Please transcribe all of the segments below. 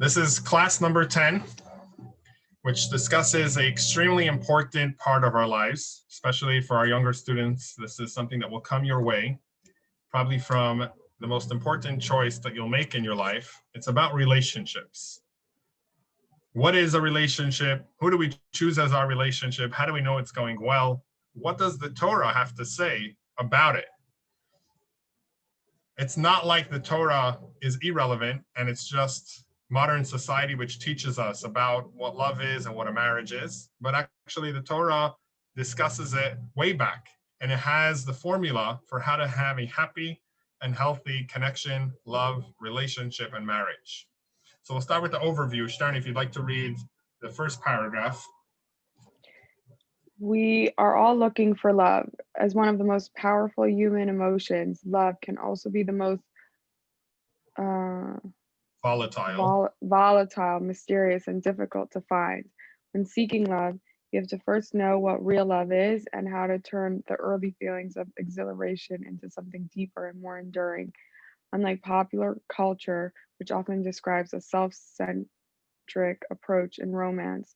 This is class number 10, which discusses an extremely important part of our lives, especially for our younger students. This is something that will come your way, probably from the most important choice that you'll make in your life. It's about relationships. What is a relationship? Who do we choose as our relationship? How do we know it's going well? What does the Torah have to say about it? It's not like the Torah is irrelevant and it's just modern society which teaches us about what love is and what a marriage is, but actually the Torah discusses it way back, and it has the formula for how to have a happy and healthy connection, love, relationship, and marriage. So we'll start with the overview. Stern, if you'd like to read the first paragraph. We are all looking for love. As one of the most powerful human emotions, love can also be the most volatile, mysterious, and difficult to find. When seeking love, you have to first know what real love is and how to turn the early feelings of exhilaration into something deeper and more enduring. Unlike popular culture, which often describes a self-centric approach in romance,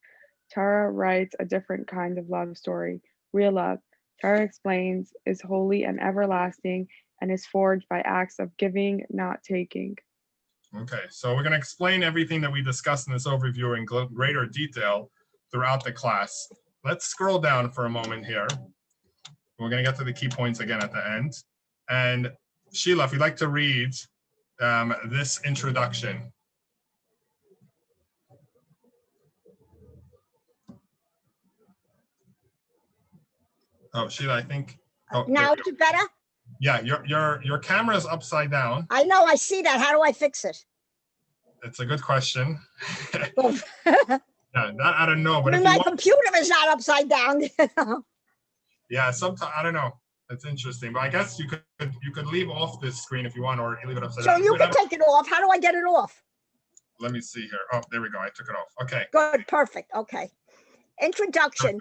Tara writes a different kind of love story. Real love, Tara explains, is holy and everlasting and is forged by acts of giving, not taking. Okay, so we're going to explain everything that we discussed in this overview in greater detail throughout the class. Let's scroll down for a moment here. We're going to get to the key points again at the end. And Sheila, if you'd like to read this introduction. Oh, Sheila, I think. Oh, now it's better? Yeah, your camera's upside down. I know, I see that. How do I fix it? It's a good question. Yeah, that I don't know. But I mean, my computer is not upside down. Yeah, sometimes I don't know. It's interesting, but I guess you could leave off this screen if you want, or leave it upside down. So you can take it off. How do I get it off? Let me see here. Oh, there we go. I took it off. Okay. Good, perfect. Okay. Introduction.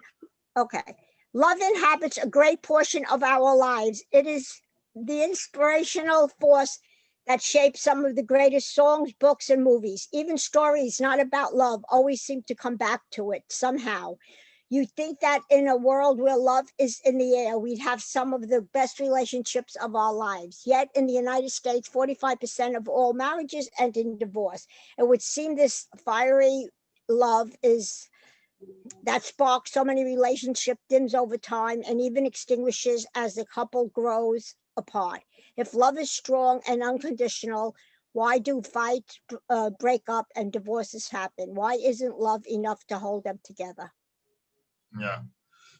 Okay. Love inhabits a great portion of our lives. It is the inspirational force that shapes some of the greatest songs, books, and movies. Even stories not about love always seem to come back to it somehow. You'd think that in a world where love is in the air, we'd have some of the best relationships of our lives. Yet in the United States, 45% of all marriages end in divorce. It would seem this fiery love that sparks so many relationships dims over time and even extinguishes as the couple grows apart. If love is strong and unconditional, why do fights break up and divorces happen? Why isn't love enough to hold them together? Yeah,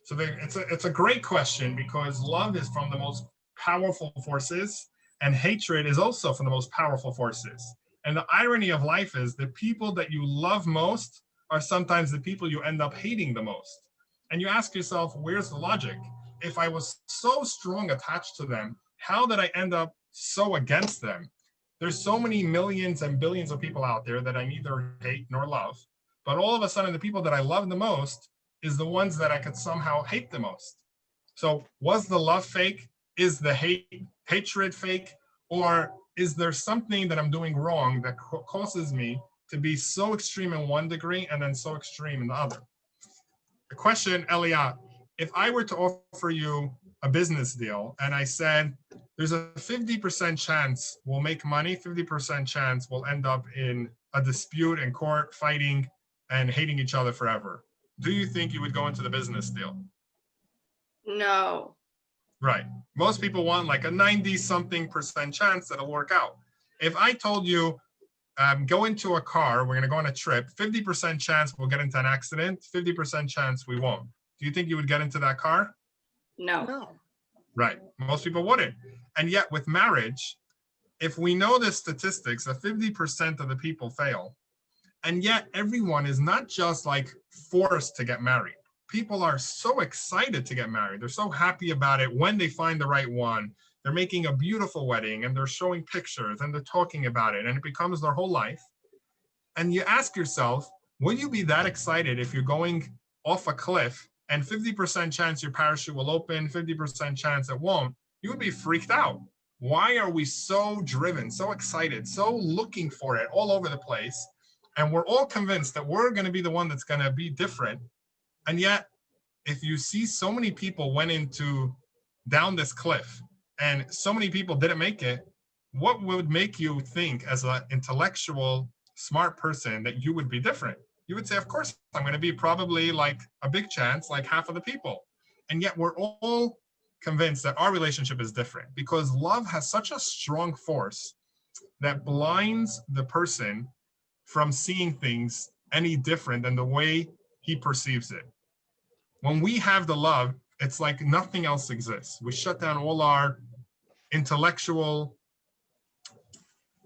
so it's a great question, because love is from the most powerful forces and hatred is also from the most powerful forces. And the irony of life is the people that you love most are sometimes the people you end up hating the most. And you ask yourself, where's the logic? If I was so strong attached to them, how did I end up so against them? There's so many millions and billions of people out there that I neither hate nor love, but all of a sudden the people that I love the most is the ones that I could somehow hate the most. So was the love fake? Is the hatred fake? Or is there something that I'm doing wrong that causes me to be so extreme in one degree and then so extreme in the other? The question, Elia, if I were to offer you a business deal and I said, there's a 50% chance we'll make money, 50% chance we'll end up in a dispute in court, fighting and hating each other forever, do you think you would go into the business deal? No. Right. Most people want like a 90-something% chance that it'll work out. If I told you, go into a car, we're going to go on a trip, 50% chance we'll get into an accident, 50% chance we won't. Do you think you would get into that car? No. Right. Most people wouldn't. And yet with marriage, if we know the statistics that 50% of the people fail, and yet everyone is not just like forced to get married. People are so excited to get married. They're so happy about it when they find the right one. They're making a beautiful wedding and they're showing pictures and they're talking about it and it becomes their whole life. And you ask yourself, would you be that excited if you're going off a cliff and 50% chance your parachute will open, 50% chance it won't? You would be freaked out. Why are we so driven, so excited, so looking for it all over the place? And we're all convinced that we're going to be the one that's going to be different. And yet, if you see so many people went into down this cliff and so many people didn't make it, what would make you think as an intellectual, smart person that you would be different? You would say, of course, I'm going to be probably like a big chance, like half of the people. And yet we're all convinced that our relationship is different because love has such a strong force that blinds the person from seeing things any different than the way he perceives it. When we have the love, it's like nothing else exists. We shut down all our intellectual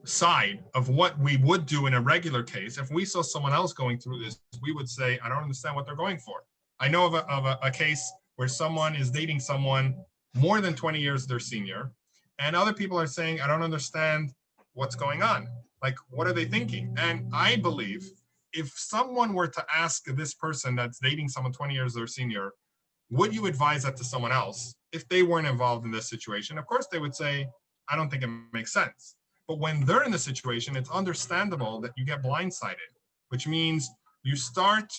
side of what we would do in a regular case. If we saw someone else going through this, we would say, I don't understand what they're going for. I know of a case where someone is dating someone more than 20 years their senior, and other people are saying, I don't understand what's going on. Like, what are they thinking? And I believe if someone were to ask this person that's dating someone 20 years their senior, would you advise that to someone else if they weren't involved in this situation? Of course, they would say, I don't think it makes sense. But when they're in the situation, it's understandable that you get blindsided, which means you start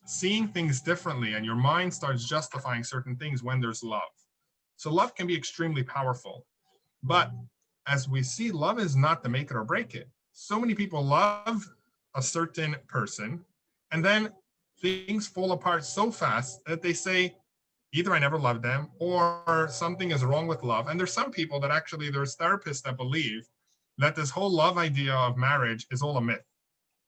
seeing things differently and your mind starts justifying certain things when there's love. So love can be extremely powerful. But as we see, love is not the make it or break it. So many people love a certain person, and then things fall apart so fast that they say, either I never loved them or something is wrong with love. And there's some people that actually, there's therapists that believe that this whole love idea of marriage is all a myth.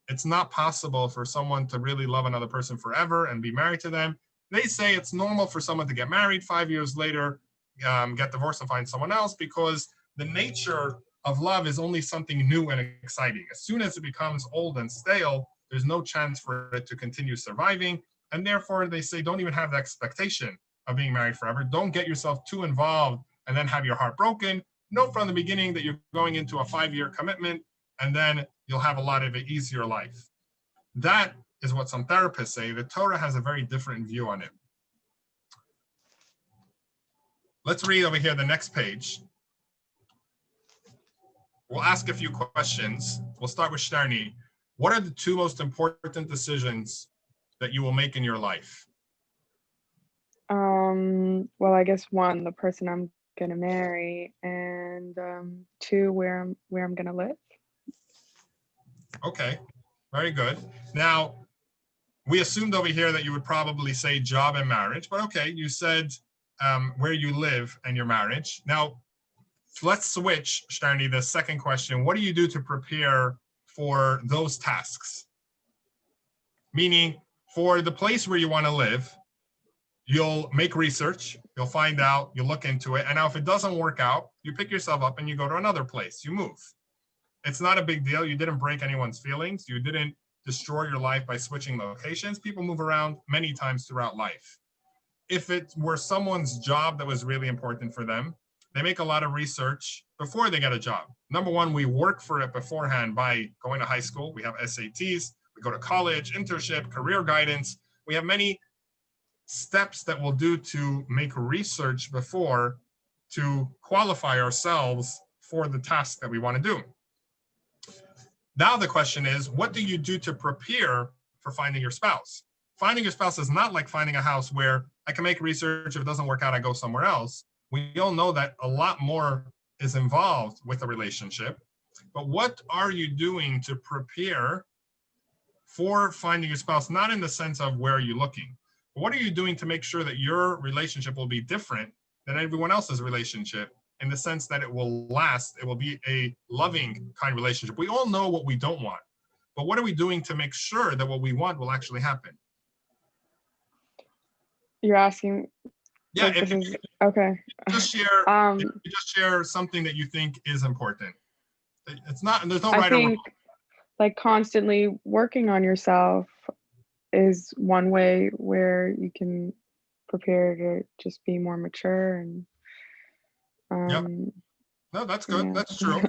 It's not possible for someone to really love another person forever and be married to them. They say it's normal for someone to get married 5 years later, get divorced and find someone else, because the nature of love is only something new and exciting. As soon as it becomes old and stale, there's no chance for it to continue surviving. And therefore, they say don't even have the expectation of being married forever. Don't get yourself too involved and then have your heart broken. Know from the beginning that you're going into a 5-year commitment, and then you'll have a lot of an easier life. That is what some therapists say. The Torah has a very different view on it. Let's read over here the next page. We'll ask a few questions. We'll start with Shtarni. What are the 2 most important decisions that you will make in your life? Well, I guess 1, the person I'm gonna marry, and 2, where I'm gonna live. Okay, very good. Now, we assumed over here that you would probably say job and marriage, but okay, you said where you live and your marriage. Now, let's switch, Shtarni, the second question. What do you do to prepare for those tasks? Meaning, for the place where you want to live, you'll make research, you'll find out, you'll look into it, and now if it doesn't work out, you pick yourself up and you go to another place, you move. It's not a big deal. You didn't break anyone's feelings. You didn't destroy your life by switching locations. People move around many times throughout life. If it were someone's job that was really important for them, they make a lot of research before they get a job. Number 1, we work for it beforehand by going to high school. We have SATs, we go to college, internship, career guidance. We have many steps that we'll do to make research before to qualify ourselves for the task that we want to do. Now the question is, what do you do to prepare for finding your spouse? Finding your spouse is not like finding a house where I can make research. If it doesn't work out, I go somewhere else. We all know that a lot more is involved with a relationship. But what are you doing to prepare for finding your spouse? Not in the sense of where are you looking, but what are you doing to make sure that your relationship will be different than everyone else's relationship, in the sense that it will last, it will be a loving kind of relationship. We all know what we don't want, but what are we doing to make sure that what we want will actually happen? You're asking, Yeah, like, if this is okay. just share, if you just share something that you think is important. It's not, there's no I right or wrong. think like constantly working on yourself is one way where you can prepare to just be more mature and Yep. No, that's good. yeah. That's true.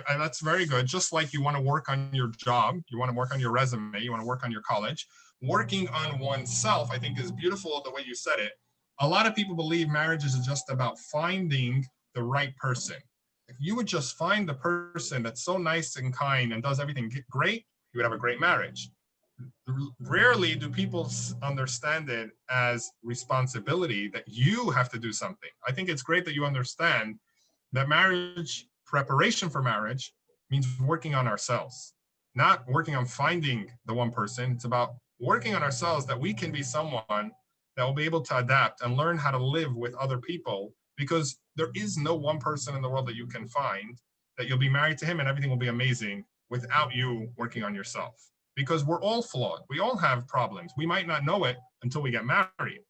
That's very good. Just like you want to work on your job, you want to work on your resume, you want to work on your college. Working on oneself, I think, is beautiful the way you said it. A lot of people believe marriage is just about finding the right person. If you would just find the person that's so nice and kind and does everything great, you would have a great marriage. Rarely do people understand it as responsibility that you have to do something. I think it's great that you understand that marriage, preparation for marriage, means working on ourselves, not working on finding the one person. It's about working on ourselves, that we can be someone that will be able to adapt and learn how to live with other people, because there is no one person in the world that you can find that you'll be married to him and everything will be amazing without you working on yourself. Because we're all flawed. We all have problems. We might not know it until we get married.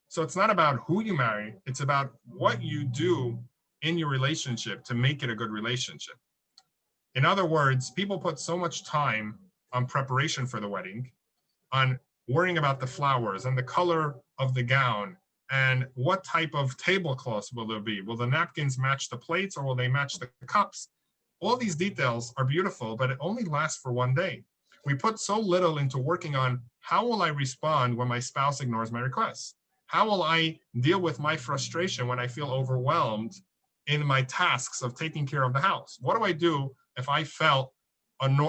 So it's not about who you marry, it's about what you do in your relationship to make it a good relationship. In other words, people put so much time on preparation for the wedding, on worrying about the flowers and the color of the gown and what type of tablecloths will there be. Will the napkins match the plates or will they match the cups? All these details are beautiful, but it only lasts for one day. We put so little into working on how will I respond when my spouse ignores my requests? How will I deal with my frustration when I feel overwhelmed in my tasks of taking care of the house? What do I do if I felt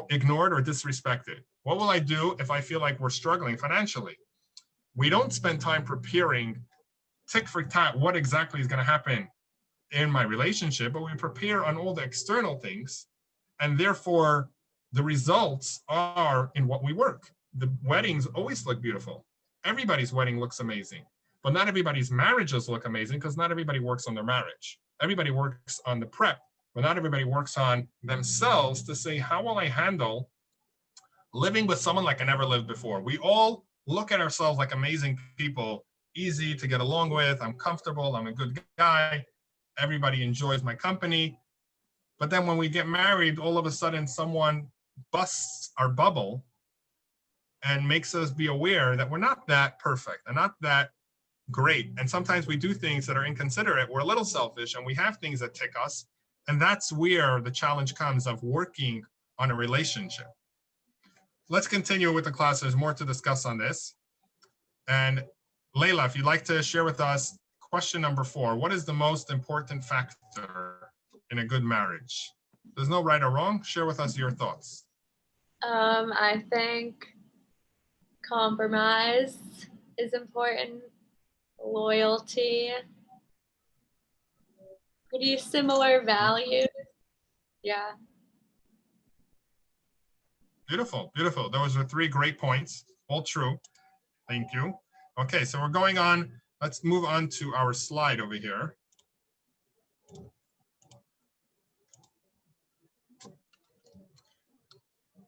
ignored or disrespected? What will I do if I feel like we're struggling financially? We don't spend time preparing tick for tat what exactly is going to happen in my relationship, but we prepare on all the external things, and therefore the results are in what we work. The weddings always look beautiful. Everybody's wedding looks amazing, but not everybody's marriages look amazing because not everybody works on their marriage. Everybody works on the prep, but not everybody works on themselves to say, how will I handle living with someone like I never lived before? We all look at ourselves like amazing people, easy to get along with. I'm comfortable. I'm a good guy. Everybody enjoys my company. But then when we get married, all of a sudden someone busts our bubble and makes us be aware that we're not that perfect and not that great. And sometimes we do things that are inconsiderate. We're a little selfish and we have things that tick us. And that's where the challenge comes of working on a relationship. Let's continue with the class. There's more to discuss on this. And Layla, if you'd like to share with us question number 4, what is the most important factor in a good marriage? There's no right or wrong. Share with us your thoughts. I think compromise is important. Loyalty. Pretty similar values. Yeah. Beautiful, beautiful. Those are 3 great points. All true. Thank you. Okay, so we're going on. Let's move on to our slide over here.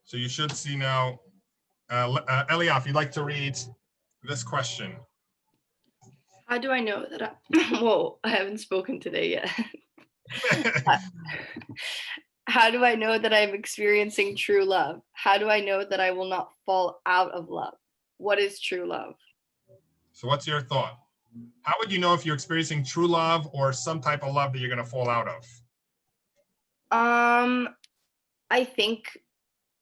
So you should see now, Elia, if you'd like to read this question. How do I know that whoa, I haven't spoken today yet. How do I know that I'm experiencing true love? How do I know that I will not fall out of love? What is true love? So what's your thought? How would you know if you're experiencing true love or some type of love that you're going to fall out of? I think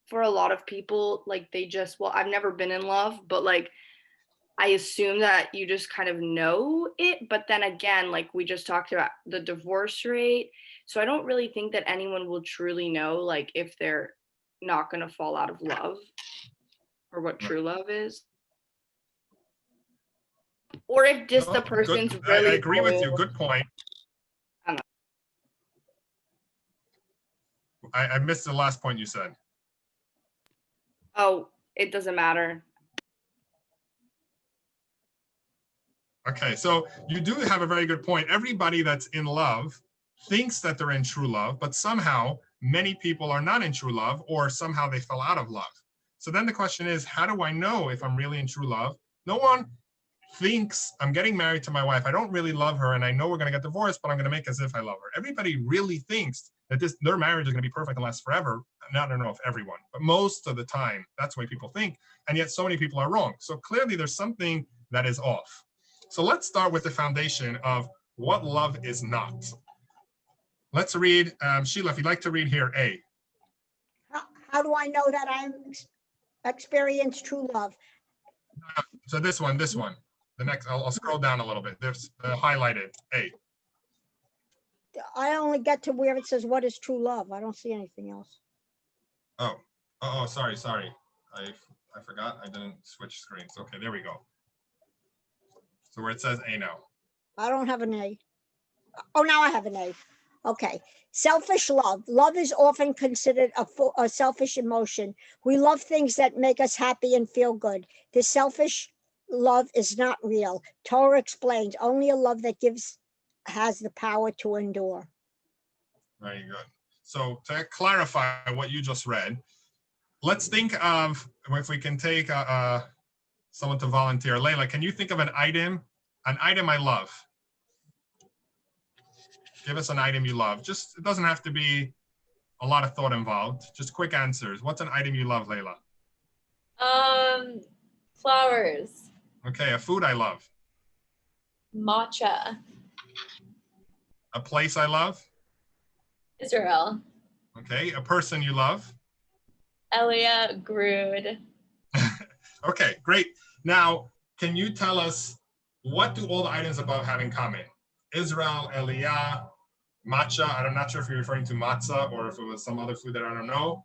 for a lot of people, like I've never been in love, but like I assume that you just kind of know it. But then again, like we just talked about the divorce rate. So I don't really think that anyone will truly know, like, if they're not going to fall out of love or what true love is. Or if just the person's really. I agree with you. Good point. I missed the last point you said. Oh, it doesn't matter. Okay, so you do have a very good point. Everybody that's in love thinks that they're in true love, but somehow many people are not in true love, or somehow they fell out of love. So then the question is, how do I know if I'm really in true love? No one thinks I'm getting married to my wife. I don't really love her, and I know we're going to get divorced, but I'm going to make as if I love her. Everybody really thinks that their marriage is going to be perfect and last forever. I don't know if everyone, but most of the time, that's the way people think. And yet so many people are wrong. So clearly there's something that is off. So let's start with the foundation of what love is not. Let's read, Sheila, if you'd like to read here, A. How do I know that I'm experience true love? So this one, the next, I'll scroll down a little bit. There's highlighted, A. I only get to where it says, what is true love? I don't see anything else. Oh, Oh, sorry. I forgot. I didn't switch screens. Okay, there we go. So where it says A now. I don't have an A. Oh, now I have an A. Okay. Selfish love. Love is often considered a selfish emotion. We love things that make us happy and feel good. This selfish love is not real. Torah explains only a love that gives has the power to endure. Very good. So to clarify what you just read, let's think of, if we can take someone to volunteer. Layla, can you think of an item I love? Give us an item you love. Just, it doesn't have to be a lot of thought involved. Just quick answers. What's an item you love, Layla? Flowers. Okay, a food I love. Matcha. A place I love. Israel. Okay, a person you love. Elia Grood. Okay, great. Now, can you tell us, what do all the items above have in common? Israel, Elia, matcha. I'm not sure if you're referring to matzah or if it was some other food that I don't know,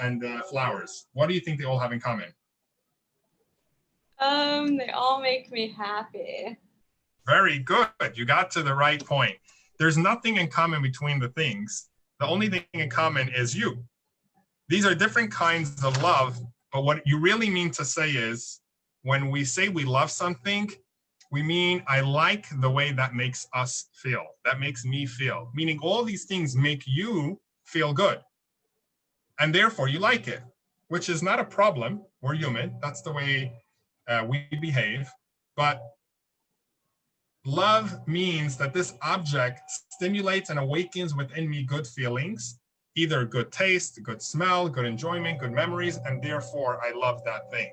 and flowers. What do you think they all have in common? They all make me happy. Very good. You got to the right point. There's nothing in common between the things. The only thing in common is you. These are different kinds of love, but what you really mean to say is, when we say we love something, we mean I like the way that makes us feel. That makes me feel. Meaning all these things make you feel good. And therefore you like it, which is not a problem. We're human. That's the way we behave. But love means that this object stimulates and awakens within me good feelings, either good taste, good smell, good enjoyment, good memories, and therefore I love that thing.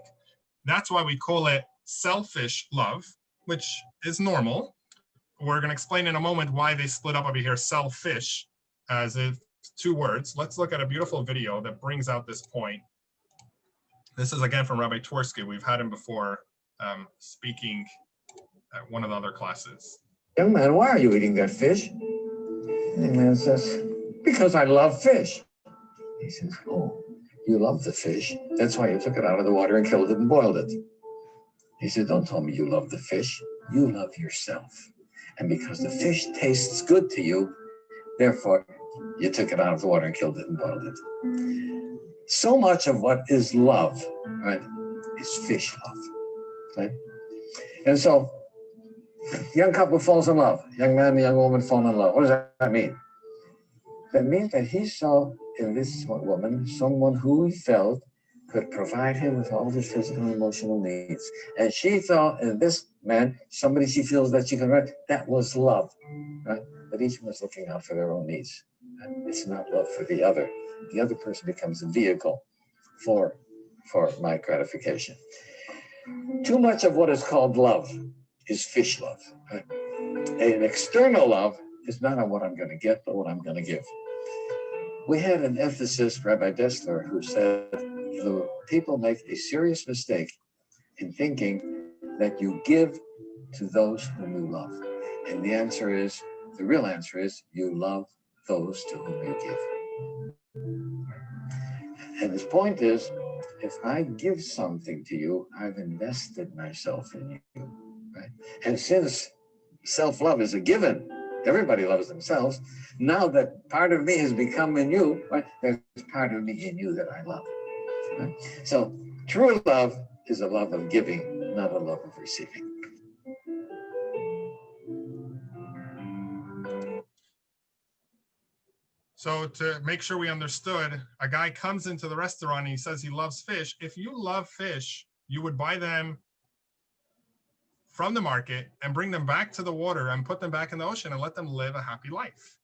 That's why we call it selfish love, which is normal. We're going to explain in a moment why they split up over here, selfish, as if two words. Let's look at a beautiful video that brings out this point. This is again from Rabbi Twersky. We've had him before speaking at one of the other classes. Young man, why are you eating that fish? And the man says, because I love fish. He says, oh, you love the fish. That's why you took it out of the water and killed it and boiled it. He said, don't tell me you love the fish. You love yourself. And because the fish tastes good to you, therefore, you took it out of the water and killed it and boiled it. So much of what is love, right, is fish love, right? And so, young couple falls in love. Young man and young woman fall in love. What does that mean? That means that he saw in this woman someone who he felt could provide him with all his physical and emotional needs. And she saw in this man somebody she feels that she can write. That was love, right? But each one is looking out for their own needs. It's not love for the other. The other person becomes a vehicle for my gratification. Too much of what is called love is fish love. Right? An external love is not on what I'm going to get, but what I'm going to give. We had an ethicist, Rabbi Dessler, who said, the people make a serious mistake in thinking that you give to those whom you love. And the real answer is, you love those to whom you give. And his point is, if I give something to you, I've invested myself in you, right? And since self-love is a given, everybody loves themselves. Now that part of me has become in you, right? There's part of me in you that I love. Right? So true love is a love of giving, not a love of receiving. So to make sure we understood, a guy comes into the restaurant and he says he loves fish. If you love fish, you would buy them from the market and bring them back to the water and put them back in the ocean and let them live a happy life.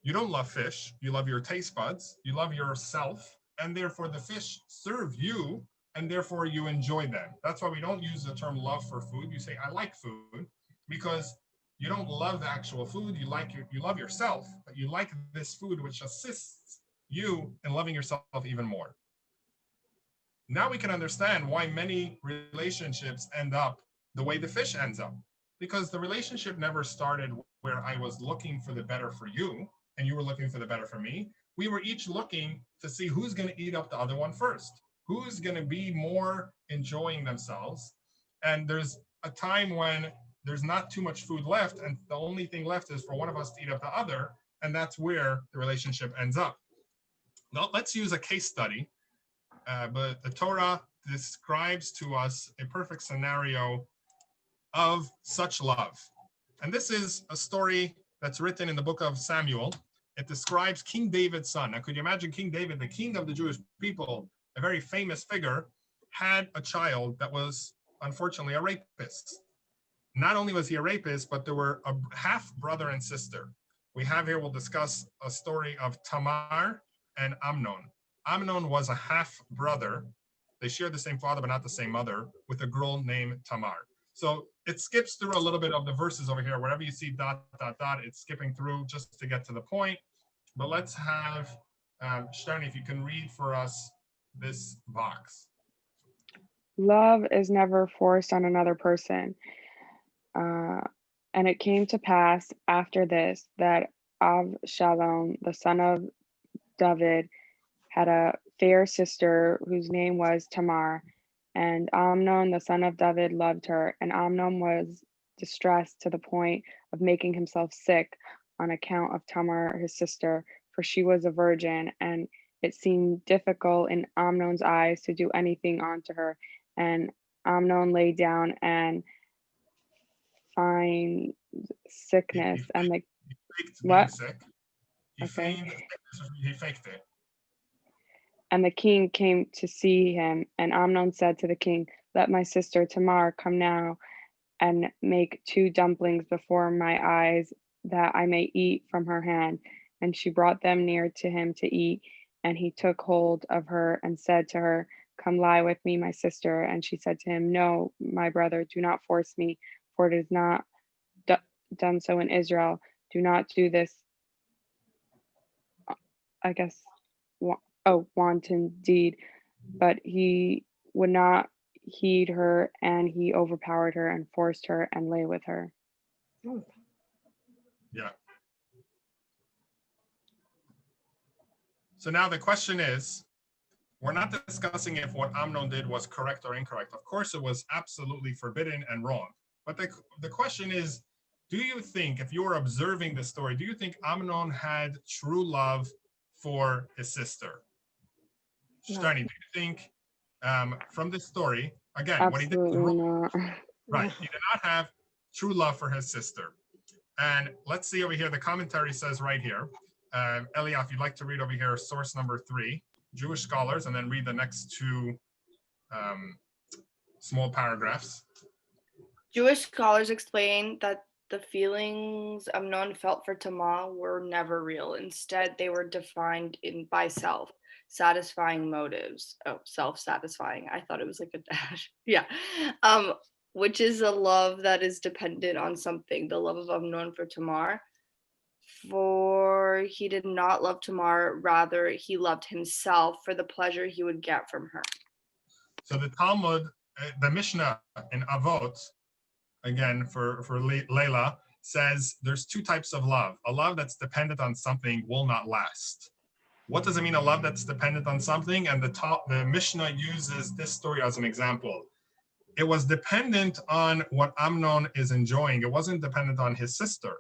You don't love fish. You love your taste buds. You love yourself. And therefore the fish serve you and therefore you enjoy them. That's why we don't use the term love for food. You say, I like food, because you don't love the actual food. You love yourself, but you like this food, which assists you in loving yourself even more. Now we can understand why many relationships end up the way the fish ends up, because the relationship never started where I was looking for the better for you and you were looking for the better for me. we were each looking to see who's going to eat up the other one first, who's going to be more enjoying themselves. And there's a time when there's not too much food left, and the only thing left is for one of us to eat up the other, and that's where the relationship ends up. Now, let's use a case study, but the Torah describes to us a perfect scenario of such love. And this is a story that's written in the book of Samuel. It describes King David's son. Now, could you imagine King David, the king of the Jewish people, a very famous figure, had a child that was unfortunately a rapist. Not only was he a rapist, but there were a half brother and sister. We have here, we'll discuss a story of Tamar and Amnon. Amnon was a half brother. They shared the same father, but not the same mother, with a girl named Tamar. So it skips through a little bit of the verses over here. Wherever you see ... it's skipping through just to get to the point. But let's have, Shtarni, if you can read for us this box. Love is never forced on another person. And it came to pass after this that Avshalom, the son of David, had a fair sister whose name was Tamar, and Amnon, the son of David, loved her. And Amnon was distressed to the point of making himself sick on account of Tamar, his sister, for she was a virgin, and it seemed difficult in Amnon's eyes to do anything unto her. And Amnon lay down and find sickness, and the He faked being what? sick. He Okay. feigned sickness, he faked it. And the king came to see him, and Amnon said to the king, "Let my sister Tamar come now and make 2 dumplings before my eyes, that I may eat from her hand." And she brought them near to him to eat. And he took hold of her and said to her, "Come lie with me, my sister." And she said to him, "No, my brother, do not force me, for it is not done so in Israel. Do not do this, I guess, wanton deed." But he would not heed her, and he overpowered her and forced her and lay with her. Yeah. So now the question is, we're not discussing if what Amnon did was correct or incorrect. Of course, it was absolutely forbidden and wrong. But the question is, do you think, if you're observing the story, do you think Amnon had true love for his sister? No. Shtarni, do you think from this story, again, what he did was Absolutely wrong, not. right? He did not have true love for his sister. And let's see over here, the commentary says right here, Elia, if you'd like to read over here, source number 3, Jewish scholars, and then read the next 2 small paragraphs. Jewish scholars explain that the feelings Amnon felt for Tamar were never real. Instead, they were defined by self-satisfying motives. Oh, self-satisfying. I thought it was like a dash. Yeah. Which is a love that is dependent on something. The love of Amnon for Tamar. For he did not love Tamar, rather he loved himself for the pleasure he would get from her. So the Talmud, the Mishnah in Avot, again for Layla, says there's 2 types of love. A love that's dependent on something will not last. What does it mean, a love that's dependent on something? And the Mishnah uses this story as an example. It was dependent on what Amnon is enjoying. It wasn't dependent on his sister.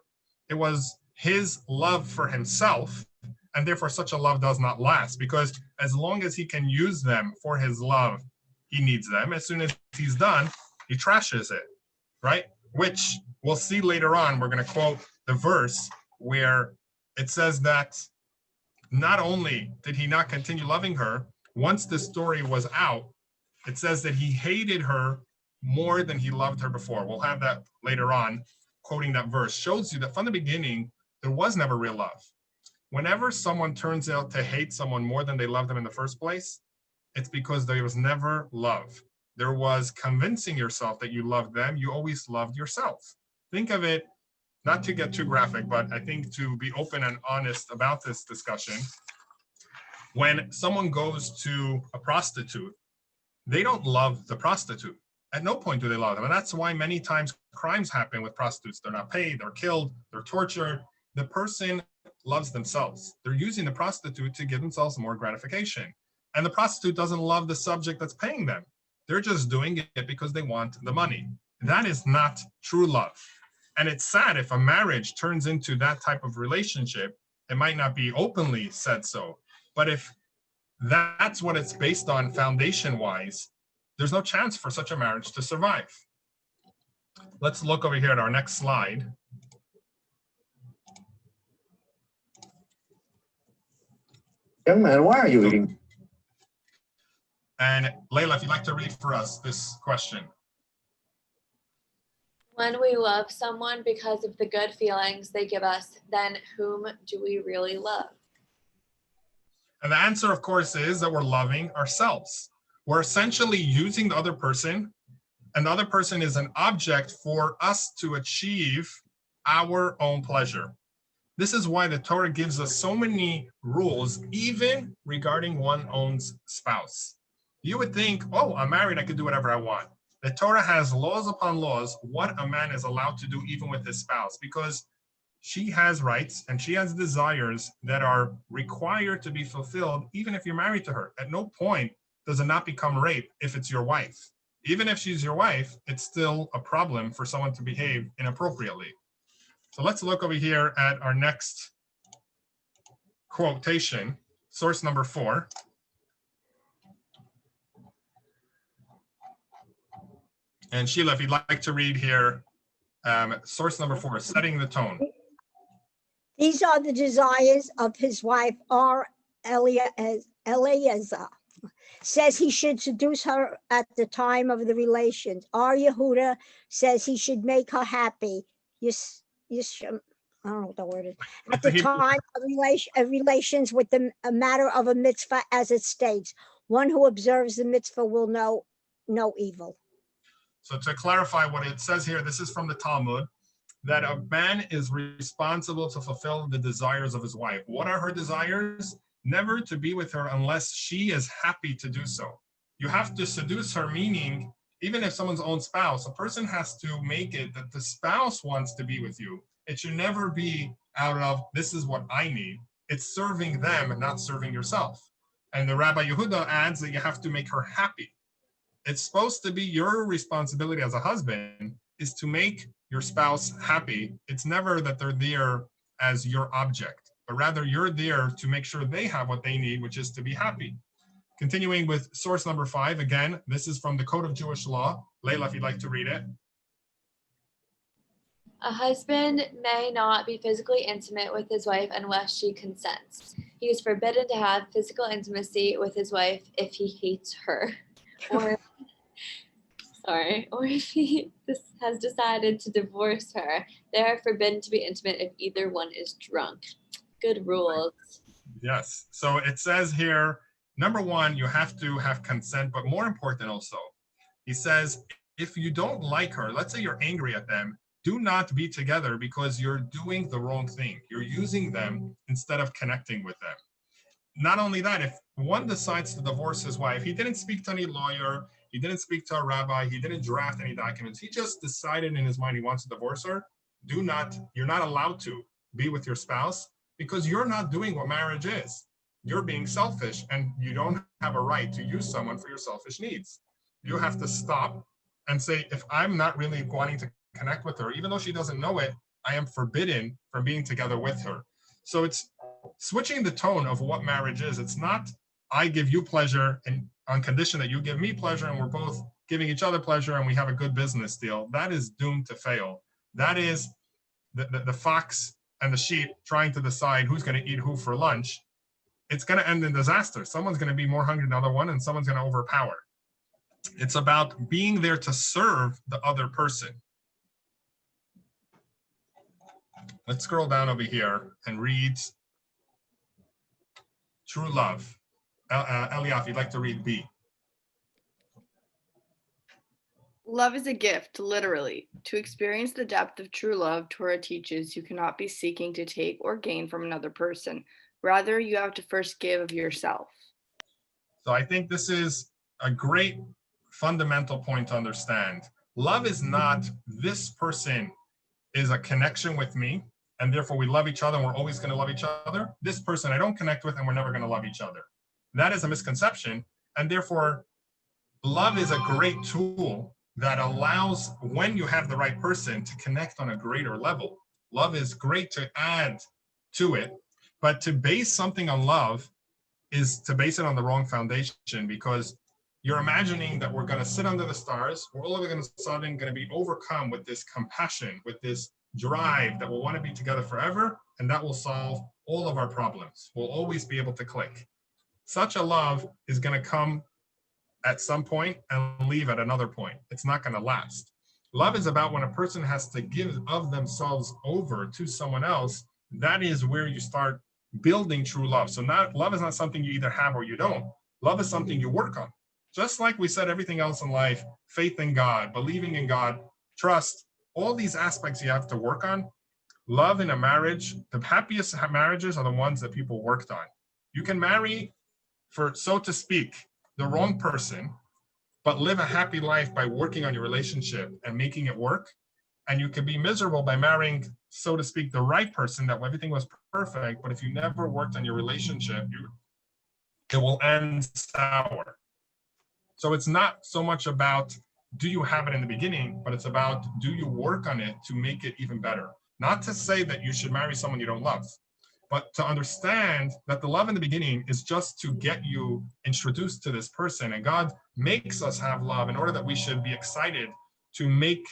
It was his love for himself, and therefore such a love does not last, because as long as he can use them for his love, he needs them. As soon as he's done, he trashes it, right? Which we'll see later on. We're going to quote the verse where it says that not only did he not continue loving her, once the story was out, it says that he hated her more than he loved her before. We'll have that later on, quoting that verse. Shows you that from the beginning, there was never real love. Whenever someone turns out to hate someone more than they loved them in the first place, it's because there was never love. There was convincing yourself that you loved them. You always loved yourself. Think of it, not to get too graphic, but I think to be open and honest about this discussion. When someone goes to a prostitute, they don't love the prostitute. At no point do they love them. And that's why many times crimes happen with prostitutes. They're not paid, they're killed, they're tortured. The person loves themselves. They're using the prostitute to give themselves more gratification. And the prostitute doesn't love the subject that's paying them. They're just doing it because they want the money. That is not true love. And it's sad if a marriage turns into that type of relationship. It might not be openly said so, but if that's what it's based on foundation-wise, there's no chance for such a marriage to survive. Let's look over here at our next slide. Young man, why are you eating? And Layla, if you'd like to read for us this question. When we love someone because of the good feelings they give us, then whom do we really love? And the answer, of course, is that we're loving ourselves. We're essentially using the other person, and the other person is an object for us to achieve our own pleasure. This is why the Torah gives us so many rules, even regarding one's own spouse. You would think, oh, I'm married, I can do whatever I want. The Torah has laws upon laws what a man is allowed to do even with his spouse, because she has rights and she has desires that are required to be fulfilled even if you're married to her. At no point does it not become rape if it's your wife. Even if she's your wife, it's still a problem for someone to behave inappropriately. So let's look over here at our next quotation, source number 4. And Sheila, if you'd like to read here, source number 4, setting the tone. These are the desires of his wife, Eliezer. Says he should seduce her at the time of the relations. Yehuda says he should make her happy. Yes, I don't know what the word is. At the time of relations with a matter of a mitzvah, as it states, one who observes the mitzvah will know no evil. So to clarify what it says here, this is from the Talmud, that a man is responsible to fulfill the desires of his wife. What are her desires? Never to be with her unless she is happy to do so. You have to seduce her, meaning even if someone's own spouse, a person has to make it that the spouse wants to be with you. It should never be out of, this is what I need. It's serving them and not serving yourself. And the Rabbi Yehuda adds that you have to make her happy. It's supposed to be your responsibility as a husband is to make your spouse happy. It's never that they're there as your object, but rather you're there to make sure they have what they need, which is to be happy. Continuing with source number 5, again, this is from the Code of Jewish Law. Layla, if you'd like to read it. A husband may not be physically intimate with his wife unless she consents. He is forbidden to have physical intimacy with his wife if he hates her, or if he has decided to divorce her. They are forbidden to be intimate if either one is drunk. Good rules. Yes. So it says here, number 1, you have to have consent, but more important also, he says, if you don't like her, let's say you're angry at them, do not be together because you're doing the wrong thing. You're using them instead of connecting with them. Not only that, if one decides to divorce his wife, he didn't speak to any lawyer, he didn't speak to a rabbi, he didn't draft any documents, he just decided in his mind he wants to divorce her, you're not allowed to be with your spouse because you're not doing what marriage is. You're being selfish and you don't have a right to use someone for your selfish needs. You have to stop and say, if I'm not really wanting to connect with her, even though she doesn't know it, I am forbidden from being together with her. So it's switching the tone of what marriage is. It's not, I give you pleasure and on condition that you give me pleasure and we're both giving each other pleasure and we have a good business deal. That is doomed to fail. That is the fox and the sheep trying to decide who's going to eat who for lunch. It's going to end in disaster. Someone's going to be more hungry than the other one and someone's going to overpower. It's about being there to serve the other person. Let's scroll down over here and read true love. Eliaf, you'd like to read B. Love is a gift, literally. To experience the depth of true love, Torah teaches you cannot be seeking to take or gain from another person. Rather, you have to first give of yourself. So I think this is a great fundamental point to understand. Love is not this person is a connection with me and therefore we love each other and we're always going to love each other. This person I don't connect with and we're never going to love each other. That is a misconception. And therefore, love is a great tool that allows, when you have the right person, to connect on a greater level. Love is great to add to it, but to base something on love is to base it on the wrong foundation, because you're imagining that we're going to sit under the stars. We're all of a sudden going to be overcome with this compassion, with this drive that we'll want to be together forever, and that will solve all of our problems. We'll always be able to click. Such a love is going to come at some point and leave at another point. It's not going to last. Love is about when a person has to give of themselves over to someone else. That is where you start building true love. So love is not something you either have or you don't. Love is something you work on. Just like we said, everything else in life, faith in God, believing in God, trust, all these aspects you have to work on. Love in a marriage, the happiest marriages are the ones that people worked on. You can marry, for so to speak, the wrong person, but live a happy life by working on your relationship and making it work. And you can be miserable by marrying, so to speak, the right person, that everything was perfect, but if you never worked on your relationship, it will end sour. So it's not so much about, do you have it in the beginning, but it's about, do you work on it to make it even better? Not to say that you should marry someone you don't love, but to understand that the love in the beginning is just to get you introduced to this person. And God makes us have love in order that we should be excited to make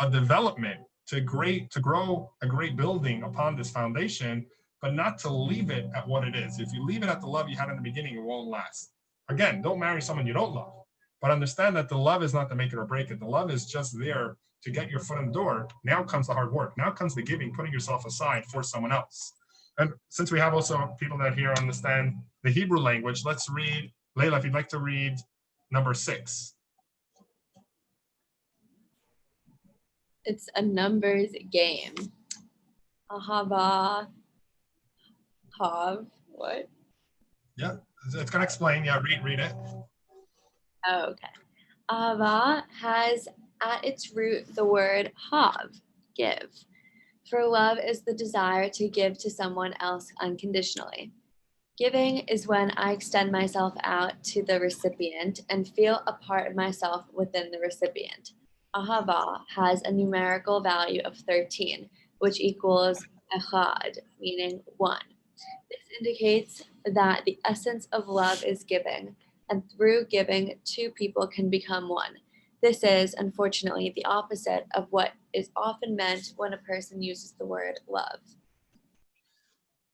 a development, to grow a great building upon this foundation, but not to leave it at what it is. If you leave it at the love you had in the beginning, it won't last. Again, don't marry someone you don't love, but understand that the love is not to make it or break it. The love is just there to get your foot in the door. Now comes the hard work. Now comes the giving, putting yourself aside for someone else. And since we have also people that here understand the Hebrew language, let's read, Layla, if you'd like to read number 6. It's a numbers game. Ahava, Hav, what? Yeah, it's going to explain. Yeah, read it. Oh, okay. Ahava has at its root the word hav, give. For love is the desire to give to someone else unconditionally. Giving is when I extend myself out to the recipient and feel a part of myself within the recipient. Ahava has a numerical value of 13, which equals echad, meaning 1. This indicates that the essence of love is giving, and through giving, two people can become one. This is, unfortunately, the opposite of what is often meant when a person uses the word love.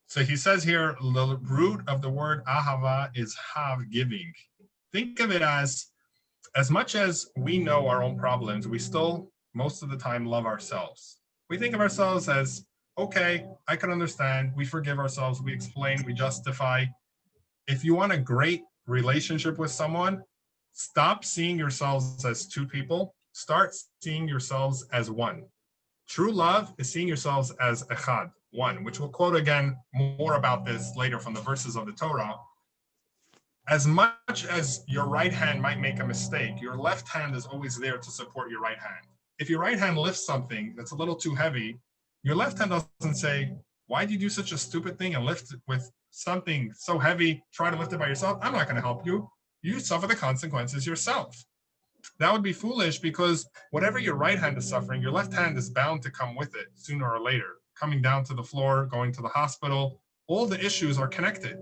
So he says here, the root of the word ahava is hav, giving. Think of it as much as we know our own problems, we still, most of the time, love ourselves. We think of ourselves as, okay, I can understand. We forgive ourselves. We explain, we justify. If you want a great relationship with someone, stop seeing yourselves as two people. Start seeing yourselves as one. True love is seeing yourselves as echad, one, which we'll quote again more about this later from the verses of the Torah. As much as your right hand might make a mistake, your left hand is always there to support your right hand. If your right hand lifts something that's a little too heavy, your left hand doesn't say, why did you do such a stupid thing and lift it with something so heavy, try to lift it by yourself? I'm not going to help you. You suffer the consequences yourself. That would be foolish, because whatever your right hand is suffering, your left hand is bound to come with it sooner or later. Coming down to the floor, going to the hospital, all the issues are connected.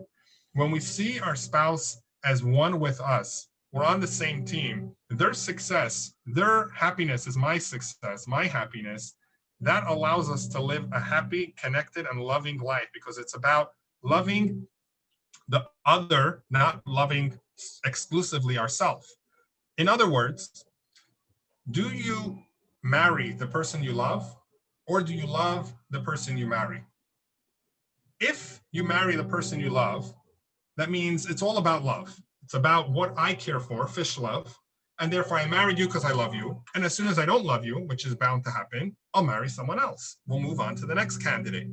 When we see our spouse as one with us, we're on the same team. Their success, their happiness is my success, my happiness. That allows us to live a happy, connected, and loving life, because it's about loving the other, not loving exclusively ourselves. In other words, do you marry the person you love, or do you love the person you marry? If you marry the person you love, that means it's all about love. It's about what I care for, fish love, and therefore I married you because I love you. And as soon as I don't love you, which is bound to happen, I'll marry someone else. We'll move on to the next candidate.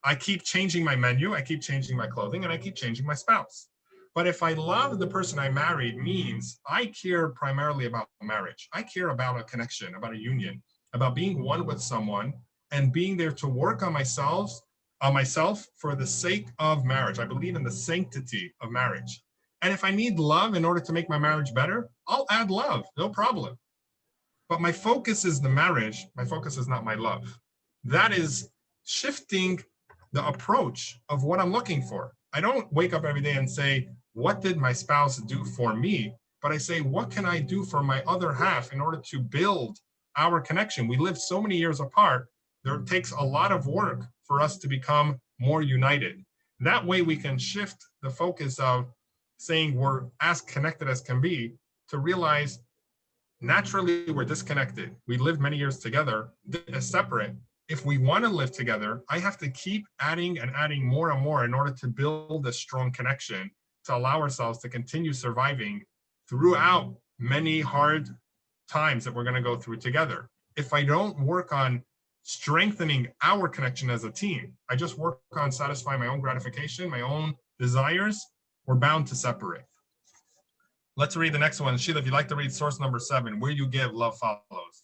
I keep changing my menu, I keep changing my clothing, and I keep changing my spouse. But if I love the person I married, means I care primarily about marriage. I care about a connection, about a union, about being one with someone and being there to work on myself for the sake of marriage. I believe in the sanctity of marriage. And if I need love in order to make my marriage better, I'll add love, no problem. But my focus is the marriage. My focus is not my love. That is shifting the approach of what I'm looking for. I don't wake up every day and say, what did my spouse do for me? But I say, what can I do for my other half in order to build our connection? We live so many years apart. There takes a lot of work for us to become more united. That way we can shift the focus of saying we're as connected as can be to realize naturally we're disconnected. We lived many years together as separate. If we want to live together, I have to keep adding and adding more and more in order to build a strong connection, to allow ourselves to continue surviving throughout many hard times that we're going to go through together. If I don't work on strengthening our connection as a team, I just work on satisfying my own gratification, my own desires, we're bound to separate. Let's read the next one. Sheila, if you'd like to read source number 7, where you give, love follows.